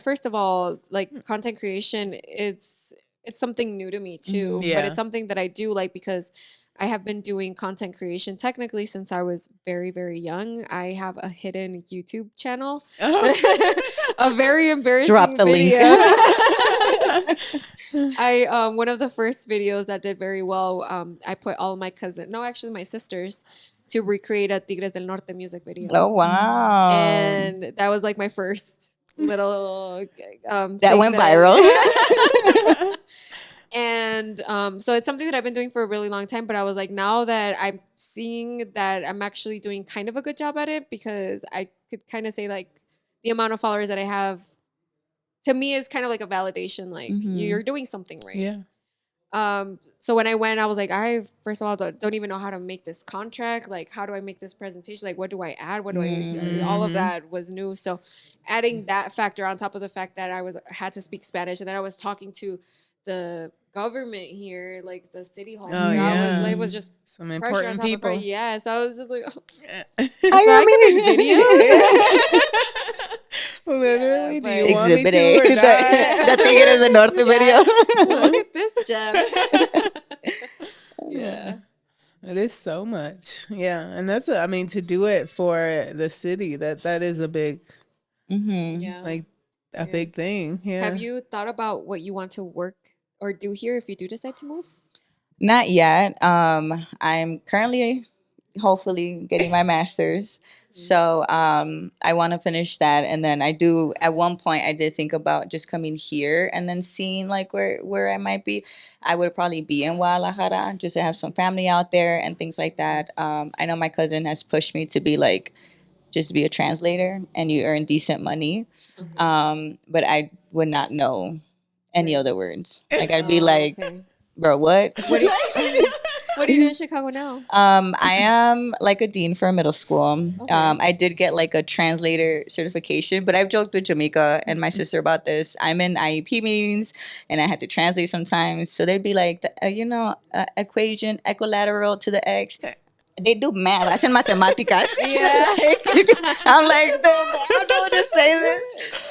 first of all, like content creation, it's something new to me too, but it's something that I do like because I have been doing content creation technically since I was very, very young. I have a hidden YouTube channel, a very embarrassing Drop the video. link. One of the first videos that did very well, I put all my my sisters, to recreate a Tigres del Norte music video. Oh, wow. And that was like my first little that went viral. And so it's something that I've been doing for a really long time, but I was like, now that I'm seeing that I'm actually doing kind of a good job at it, because I could kind of say like the amount of followers that I have, to me, is kind of like a validation, like you're doing something right. Yeah. So when I went, I was like, I first of all don't even know how to make this contract. Like, how do I make this presentation? Like, what do I add? What do I? All of that was new. So adding that factor on top of the fact that I had to speak Spanish, and then I was talking to the government here, like the city hall. It was just some important people. Yeah, so I was just like, I can make videos. Literally, do you want me Exhibit to A. or not? That Tigres del Norte video. Look at this gem. Yeah. It is so much. Yeah. And that's, to do it for the city, that is a big, like a big thing. Yeah. Have you thought about what you want to work or do here if you do decide to move? Not yet. I'm currently, hopefully, getting my master's. So I want to finish that, and then I do. At one point, I did think about just coming here and then seeing like where I might be. I would probably be in Guadalajara just to have some family out there and things like that. I know my cousin has pushed me to be like just be a translator, and you earn decent money. But I would not know any other words. Like I'd be like, Okay. bro, what? What do you, what do you do in Chicago now? I am like a dean for a middle school. Okay. I did get like a translator certification, but I've joked with Jamaica and my sister about this. I'm in IEP meetings and I had to translate sometimes. So they'd be like, equation, equilateral to the x. They do math. I said mathematics. Yeah. I'm like, I don't know what to say this.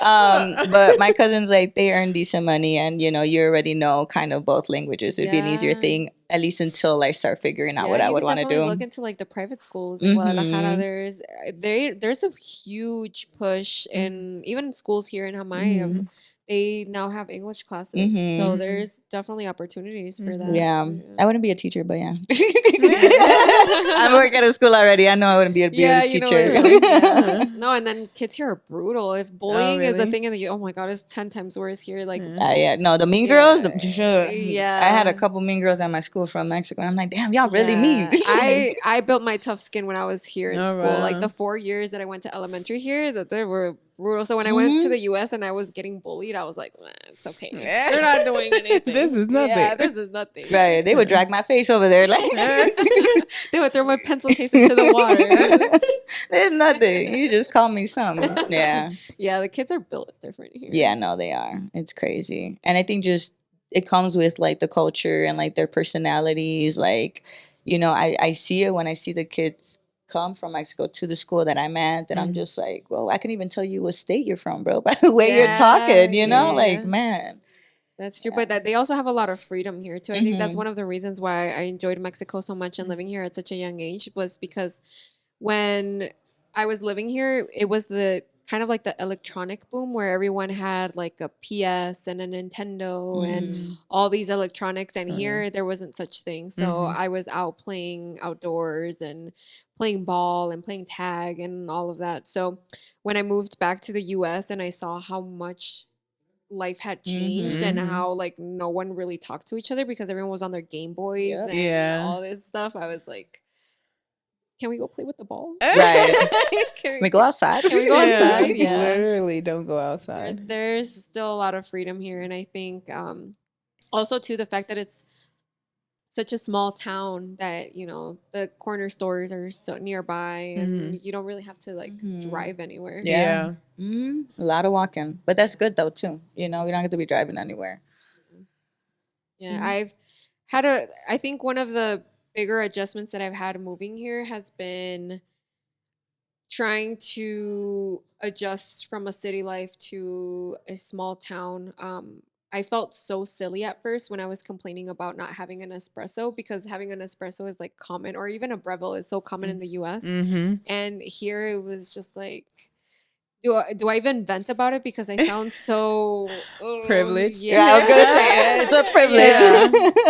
But my cousins, like, they earn decent money, and you already know kind of both languages. It'd be an easier thing, at least until I start figuring out what I would want to do. Look into like the private schools in Guadalajara. There's a huge push, and even schools here in Jamaica, they now have English classes. So there's definitely opportunities for that. Yeah. I wouldn't be a teacher, but yeah. I work at a school already. I know I wouldn't be a teacher. No, and then kids here are brutal. If bullying is a thing in the oh my god, it's 10 times worse here. Like no, the mean girls. Yeah. I had a couple mean girls at my school from Mexico, and I'm like, damn, y'all really mean. I built my tough skin when I was here in school. Right. Like the 4 years that I went to elementary here, that they were brutal. So when I went to the US and I was getting bullied, I was like, it's okay. They're not doing anything. This is nothing. Yeah, this is nothing. Right. They would drag my face over there. Like they would throw my pencil case into the water. There's nothing. You just call me something. Yeah. Yeah, the kids are built different here. Yeah, no, they are. It's crazy. And I think just it comes with like the culture and like their personalities. Like, I see it when I see the kids come from Mexico to the school that I'm at, that I'm just like, well, I can even tell you what state you're from, bro, by the way you're talking, like, man. That's true, but that they also have a lot of freedom here too. I think that's one of the reasons why I enjoyed Mexico so much and living here at such a young age, was because when I was living here, it was the kind of like the electronic boom where everyone had like a PS and a Nintendo and all these electronics, and here there wasn't such thing. So I was out playing outdoors and playing ball and playing tag and all of that. So when I moved back to the US and I saw how much life had changed and how like no one really talked to each other because everyone was on their Game Boys and all this stuff, I was like, can we go play with the ball? Right. Can we go outside? Can we go outside? Yeah. Literally don't go outside. There's still a lot of freedom here. And I think also too, the fact that it's such a small town that, the corner stores are so nearby and you don't really have to like drive anywhere. Yeah. A lot of walking. But that's good though too. We don't have to be driving anywhere. Yeah. I've had I think one of the bigger adjustments that I've had moving here has been trying to adjust from a city life to a small town. I felt so silly at first when I was complaining about not having an espresso, because having an espresso is like common, or even a Breville is so common in the US. And here it was just like, do I even vent about it because I sound so privileged? Yeah, I was gonna say it's a privilege.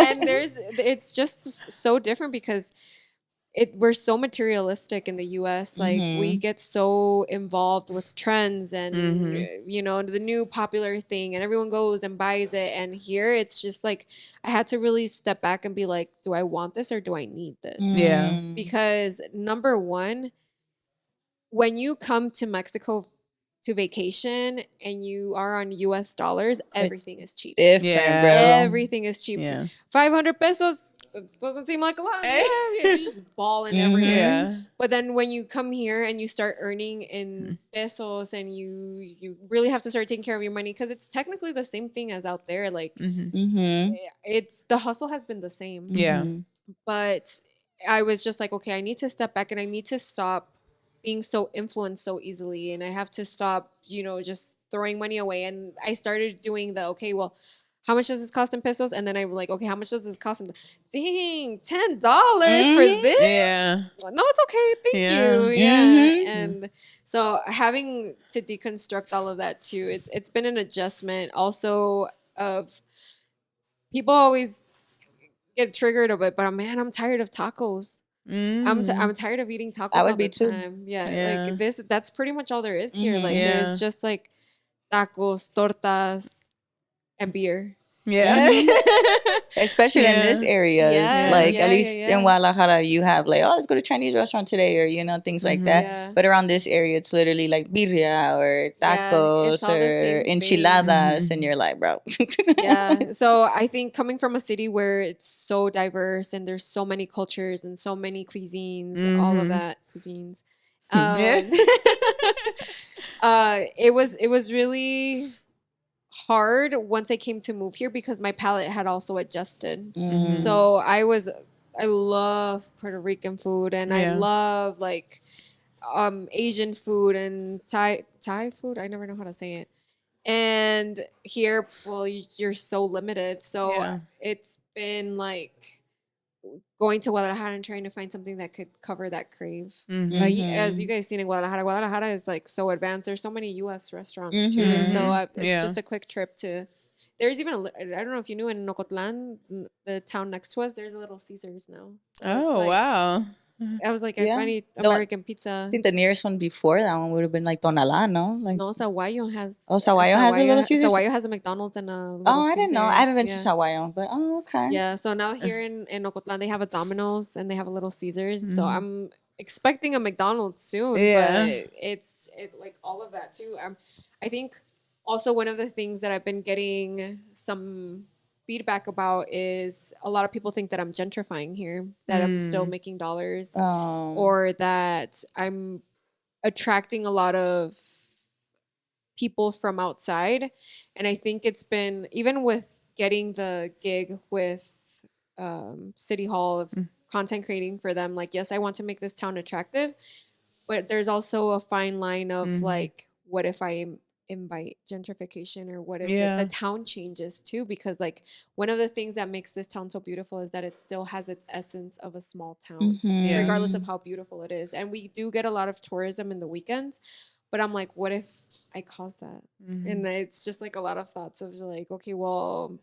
And it's just so different because we're so materialistic in the US. Like we get so involved with trends and the new popular thing, and everyone goes and buys it. And here it's just like I had to really step back and be like, do I want this or do I need this? Yeah. Because number one, when you come to Mexico to vacation and you are on US dollars, everything is cheap. Different, bro. Everything is cheap. 500 pesos doesn't seem like a lot. You're just balling everywhere. Yeah. But then when you come here and you start earning in pesos and you really have to start taking care of your money, because it's technically the same thing as out there. Like it's the hustle has been the same. Yeah. But I was just like, okay, I need to step back and I need to stop being so influenced so easily, and I have to stop, just throwing money away. And I started doing okay, well, how much does this cost in pesos? And then I'm like, okay, how much does this cost in? Dang, $10 for this? Yeah. No, it's okay. Thank you. Yeah. And so having to deconstruct all of that too, it's been an adjustment also of people always get triggered of it, but man, I'm tired of tacos. I'm tired of eating I tacos would all be the too. time. Yeah, Yeah. like that's pretty much all there is here. Like Yeah. there's just like tacos, tortas, and beer. Yeah. Especially in this areas, like at least in Guadalajara, you have like, oh, let's go to Chinese restaurant today, or things like that. Yeah. But around this area, it's literally like birria or it's tacos all the or same thing. enchiladas, and you're like, bro. Yeah. So I think coming from a city where it's so diverse and there's so many cultures and so many cuisines, all of that cuisines, it was really hard once I came to move here because my palate had also adjusted. So I love Puerto Rican food and I love like Asian food and Thai food. I never know how to say it. And here, well, you're so limited. So it's been like going to Guadalajara and trying to find something that could cover that crave. But as you guys seen in Guadalajara is like so advanced. There's so many U.S. restaurants too. So it's just a quick trip to. There's even I don't know if you knew in Nocotlan, the town next to us. There's a Little Caesars now. So wow. I was like, I find American pizza. I think the nearest one before that one would have been like Tonalá, no? Like, no, Saguayo has. Oh, Saguayo has a Little Caesars? Saguayo has a McDonald's and a Little I didn't know. I haven't been to Caesars. Saguayo, but okay. Yeah, so now here in Ocotlan, they have a Domino's and they have a Little Caesars. So I'm expecting a McDonald's soon. Yeah. But it's like all of that too. I think also one of the things that I've been getting some feedback about is a lot of people think that I'm gentrifying here, that I'm still making dollars, or that I'm attracting a lot of people from outside. And I think it's been, even with getting the gig with City Hall of content creating for them, like, yes, I want to make this town attractive, but there's also a fine line of like, what if I invite gentrification, or what if the town changes too? Because like one of the things that makes this town so beautiful is that it still has its essence of a small town, regardless of how beautiful it is. And we do get a lot of tourism in the weekends, but I'm like, what if I cause that? And it's just like a lot of thoughts of like, okay, well,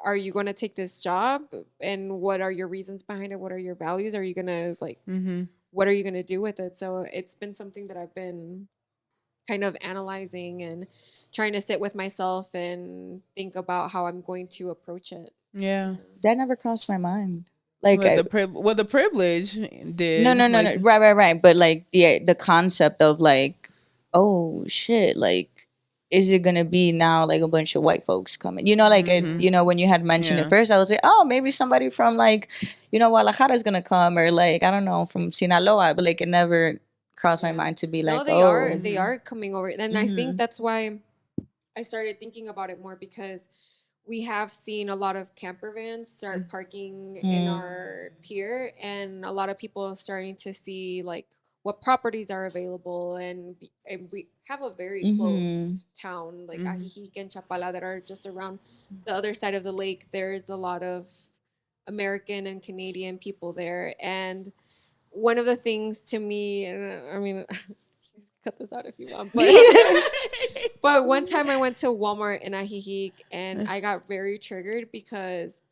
are you going to take this job, and what are your reasons behind it? What are your values? Are you going to like, what are you going to do with it? So it's been something that I've been kind of analyzing and trying to sit with myself and think about how I'm going to approach it. Yeah. That never crossed my mind. Like the privilege did. No. Right. But like the concept of like, oh shit, like, is it gonna be now like a bunch of white folks coming? Like when you had mentioned it first, I was like, oh, maybe somebody from like, Guadalajara is gonna come, or like, I don't know, from Sinaloa, but like it never crossed my mind to be like, they are coming over. And I think that's why I started thinking about it more, because we have seen a lot of camper vans start parking in our pier, and a lot of people starting to see like what properties are available, and we have a very close town like Ajijic and Chapala that are just around the other side of the lake. There's a lot of American and Canadian people there, and one of the things to me, and I mean, cut this out if you want, but one time I went to Walmart in Ajijic, and I got very triggered because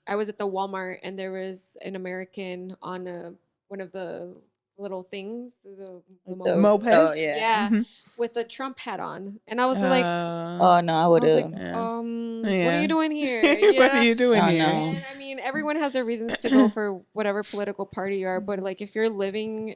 I was at the Walmart and there was an American on one of the little things, the mopeds, with a Trump hat on, and I was like, oh no, I would have. What are you doing here? What are you doing here? And I mean, everyone has their reasons to go for whatever political party you are, but like if you're living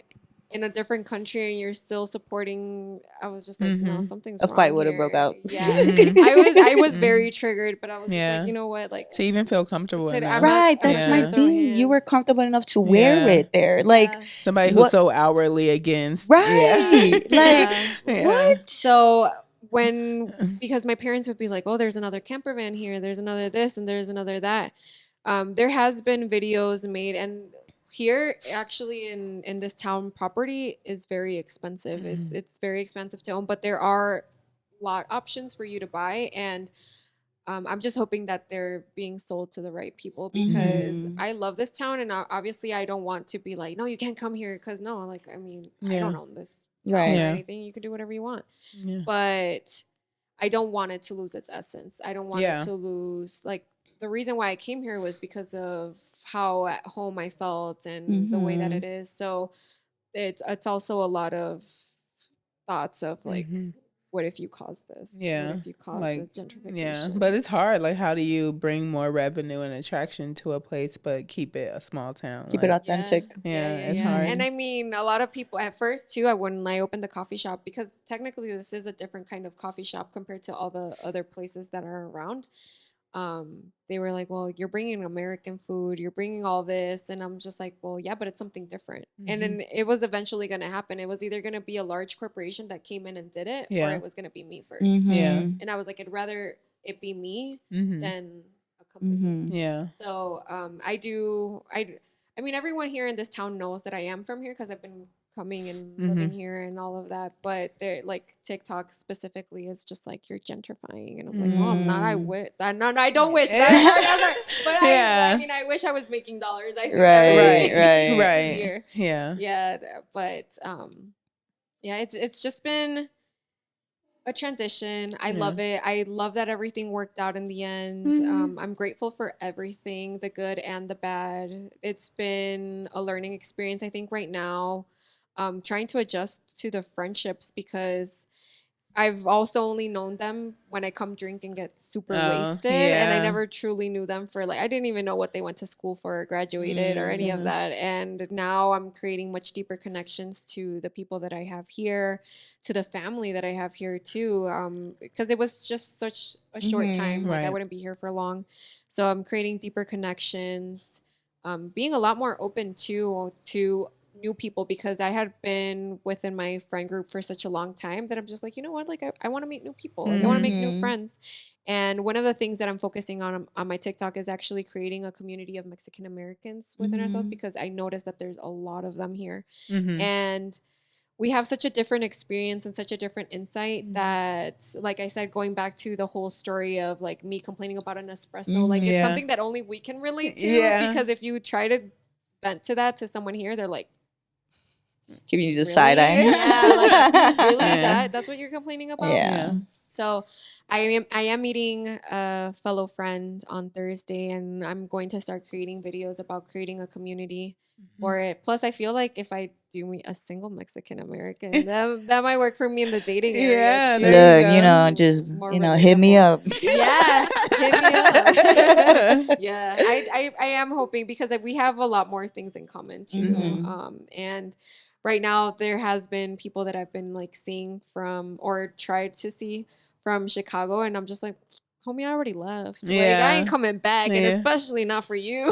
in a different country and you're still supporting, I was just like, no, something's wrong. A fight would have broke out. Yeah, I was very triggered, but I was just like, you know what, like to even feel comfortable. Right, that's my thing. You were comfortable enough to wear it there, like somebody who's so outwardly against, right? Like what? So because my parents would be like, oh, there's another camper van here, there's another this, and there's another that. There has been videos made, and here actually in this town, property is very expensive. It's very expensive to own, but there are lot options for you to buy, and I'm just hoping that they're being sold to the right people, because I love this town, and obviously I don't want to be like, no, you can't come here, because no, like, I mean, I don't own this town or anything. You can do whatever you want, but I don't want it to lose its essence. I don't want it to lose, like, the reason why I came here was because of how at home I felt and the way that it is. So it's also a lot of thoughts of like, what if you cause this? Yeah. What if you cause like, a gentrification? Yeah, but it's hard. Like, how do you bring more revenue and attraction to a place, but keep it a small town? Keep it authentic. It's hard. And I mean, a lot of people at first too, when I opened the coffee shop, because technically this is a different kind of coffee shop compared to all the other places that are around. They were like, well, you're bringing American food, you're bringing all this. And I'm just like, well, yeah, but it's something different. And then it was eventually going to happen. It was either going to be a large corporation that came in and did it, or it was going to be me first. And I was like, I'd rather it be me than a company. So I mean, everyone here in this town knows that I am from here because I've been coming and living here and all of that, but they're like TikTok specifically is just like you're gentrifying, and I'm like, well, I'm not. I don't wish that. But I mean, I wish I was making dollars. I think right. But it's just been a transition. I love it. I love that everything worked out in the end. I'm grateful for everything, the good and the bad. It's been a learning experience. I think right now, trying to adjust to the friendships, because I've also only known them when I come drink and get super wasted. And I never truly knew them for I didn't even know what they went to school for or graduated or any of that. And now I'm creating much deeper connections to the people that I have here, to the family that I have here too. Because it was just such a short time. I wouldn't be here for long. So I'm creating deeper connections, being a lot more open to new people, because I had been within my friend group for such a long time that I'm just like, you know what, like I want to meet new people. Like, I want to make new friends. And one of the things that I'm focusing on my TikTok is actually creating a community of Mexican Americans within ourselves, because I noticed that there's a lot of them here. And we have such a different experience and such a different insight that, like I said, going back to the whole story of like me complaining about an espresso, like it's something that only we can relate to, because if you try to vent to that to someone here, they're like, giving you the side eye. That's what you're complaining about. So I am meeting a fellow friend on Thursday, and I'm going to start creating videos about creating a community for it. Plus, I feel like if I do meet a single Mexican American, that might work for me in the dating area too. Look, just hit me up. Hit me up. I am hoping, because we have a lot more things in common too. And right now, there has been people that I've been like seeing from, or tried to see from Chicago, and I'm just like, homie, I already left. Like, I ain't coming back, and especially not for you.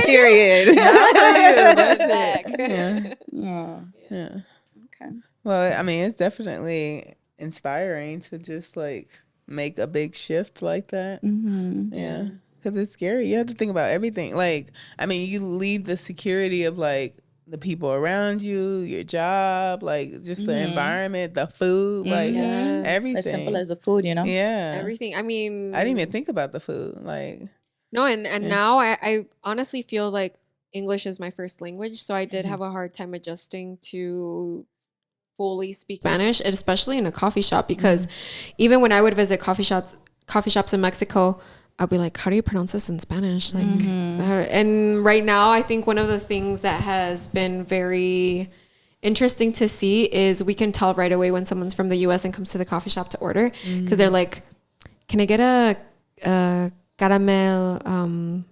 Period. Not for you. That's Okay. Well, I mean, it's definitely inspiring to just like make a big shift like that. Because it's scary. You have to think about everything. Like, I mean, you leave the security of like the people around you, your job, like just the environment, the food, like everything. As simple as the food, everything. I mean, I didn't even think about the food. Like, no, and now I honestly feel like English is my first language, so I did have a hard time adjusting to fully speak Spanish, especially in a coffee shop, because even when I would visit coffee shops in Mexico, I'd be like, how do you pronounce this in Spanish? Like, and right now, I think one of the things that has been very interesting to see is we can tell right away when someone's from the US and comes to the coffee shop to order, because they're like, can I get a caramel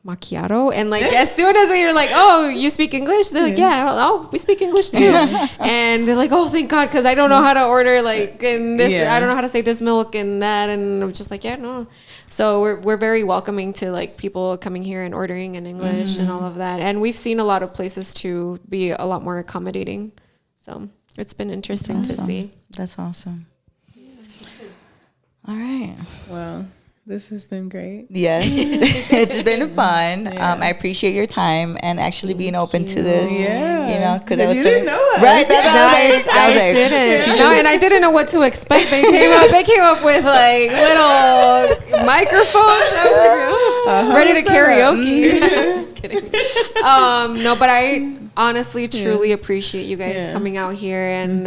macchiato? And like, as soon as we're like, oh, you speak English? They're like, yeah, we speak English too. And they're like, oh, thank God, because I don't know how to order like in this. I don't know how to say this milk and that. And I'm just like, no. So we're very welcoming to like people coming here and ordering in English and all of that. And we've seen a lot of places to be a lot more accommodating. So it's been interesting to see. That's awesome. All right. Well, this has been great. Yes, it's been fun. I appreciate your time and actually being open to this. Because I was didn't know us. Right. I didn't. And I didn't know what to expect. They came up with like little microphones. Ready to karaoke. Just kidding. No, but I honestly truly appreciate you guys coming out here, and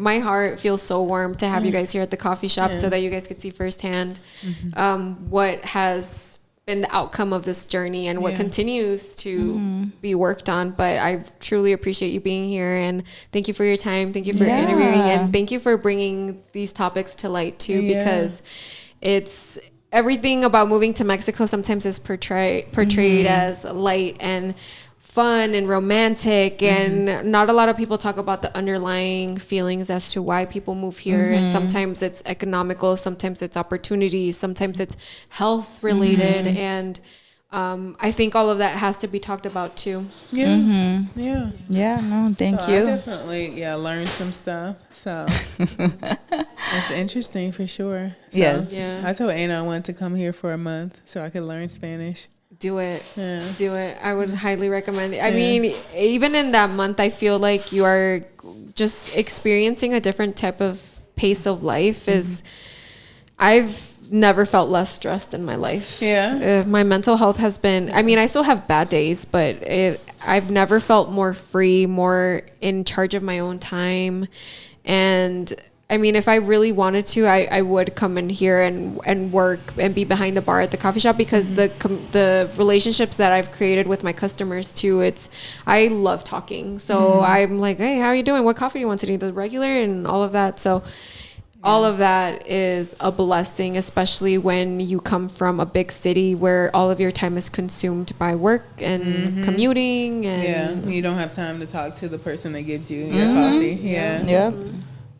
my heart feels so warm to have you guys here at the coffee shop so that you guys could see firsthand what has been the outcome of this journey and what continues to be worked on. But I truly appreciate you being here, and thank you for your time. Thank you for interviewing, and thank you for bringing these topics to light too, because it's everything about moving to Mexico sometimes is portrayed as light and fun and romantic, and not a lot of people talk about the underlying feelings as to why people move here. Sometimes it's economical, sometimes it's opportunities, sometimes it's health related, and I think all of that has to be talked about too. No, thank you. I definitely learned some stuff, so it's interesting for sure. So, I told Anna I wanted to come here for a month so I could learn Spanish. Do it. Do it. I would highly recommend it. I mean, even in that month, I feel like you are just experiencing a different type of pace of life. I've never felt less stressed in my life. My mental health has been, I mean, I still have bad days, but I've never felt more free, more in charge of my own time. And I mean, if I really wanted to, I would come in here and work and be behind the bar at the coffee shop, because the relationships that I've created with my customers too, I love talking. So I'm like, hey, how are you doing? What coffee do you want today? The regular and all of that. So all of that is a blessing, especially when you come from a big city where all of your time is consumed by work and commuting. And you don't have time to talk to the person that gives you your coffee.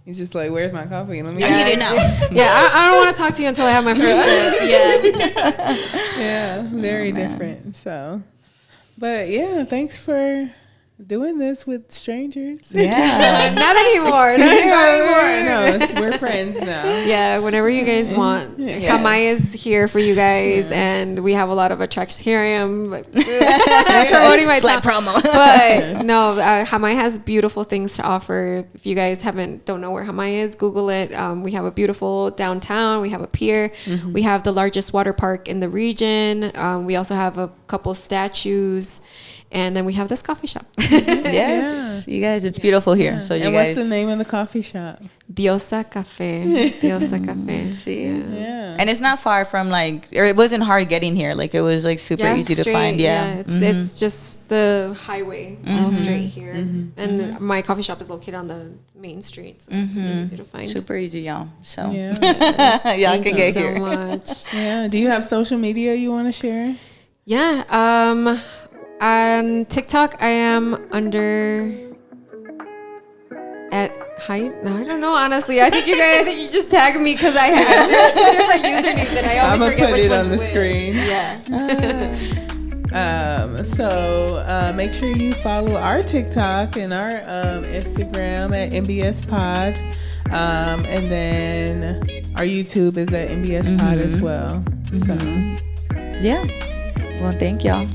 He's just like, where's my coffee? Let me I need it now. I don't want to talk to you until I have my first sip. Very different. So, but thanks for doing this with strangers. Not anymore. No, we're friends now. Whenever you guys want. Hamai is here for you guys, and we have a lot of attractions. Here I am promoting my promo. But no, Hamai has beautiful things to offer. If you guys don't know where Hamai is, Google it. We have a beautiful downtown. We have a pier. We have the largest water park in the region. We also have a couple statues. And then we have this coffee shop. You guys, it's beautiful here. So you guys. What's the name of the coffee shop? Diosa Cafe. Diosa Cafe. See, and it's not far from or it wasn't hard getting here. Like it was super easy to find. It's just the highway all straight here, and my coffee shop is located on the main street, so it's easy to find. Super easy, y'all. So y'all can get here. So much. Do you have social media you want to share? On TikTok, I am under at Heidi. No, I don't know. Honestly, I think you just tagged me because I have two different usernames and I always forget which one's which. Screen. So make sure you follow our TikTok and our Instagram at MBS Pod, and then our YouTube is at MBS Pod as well. So well, thank y'all.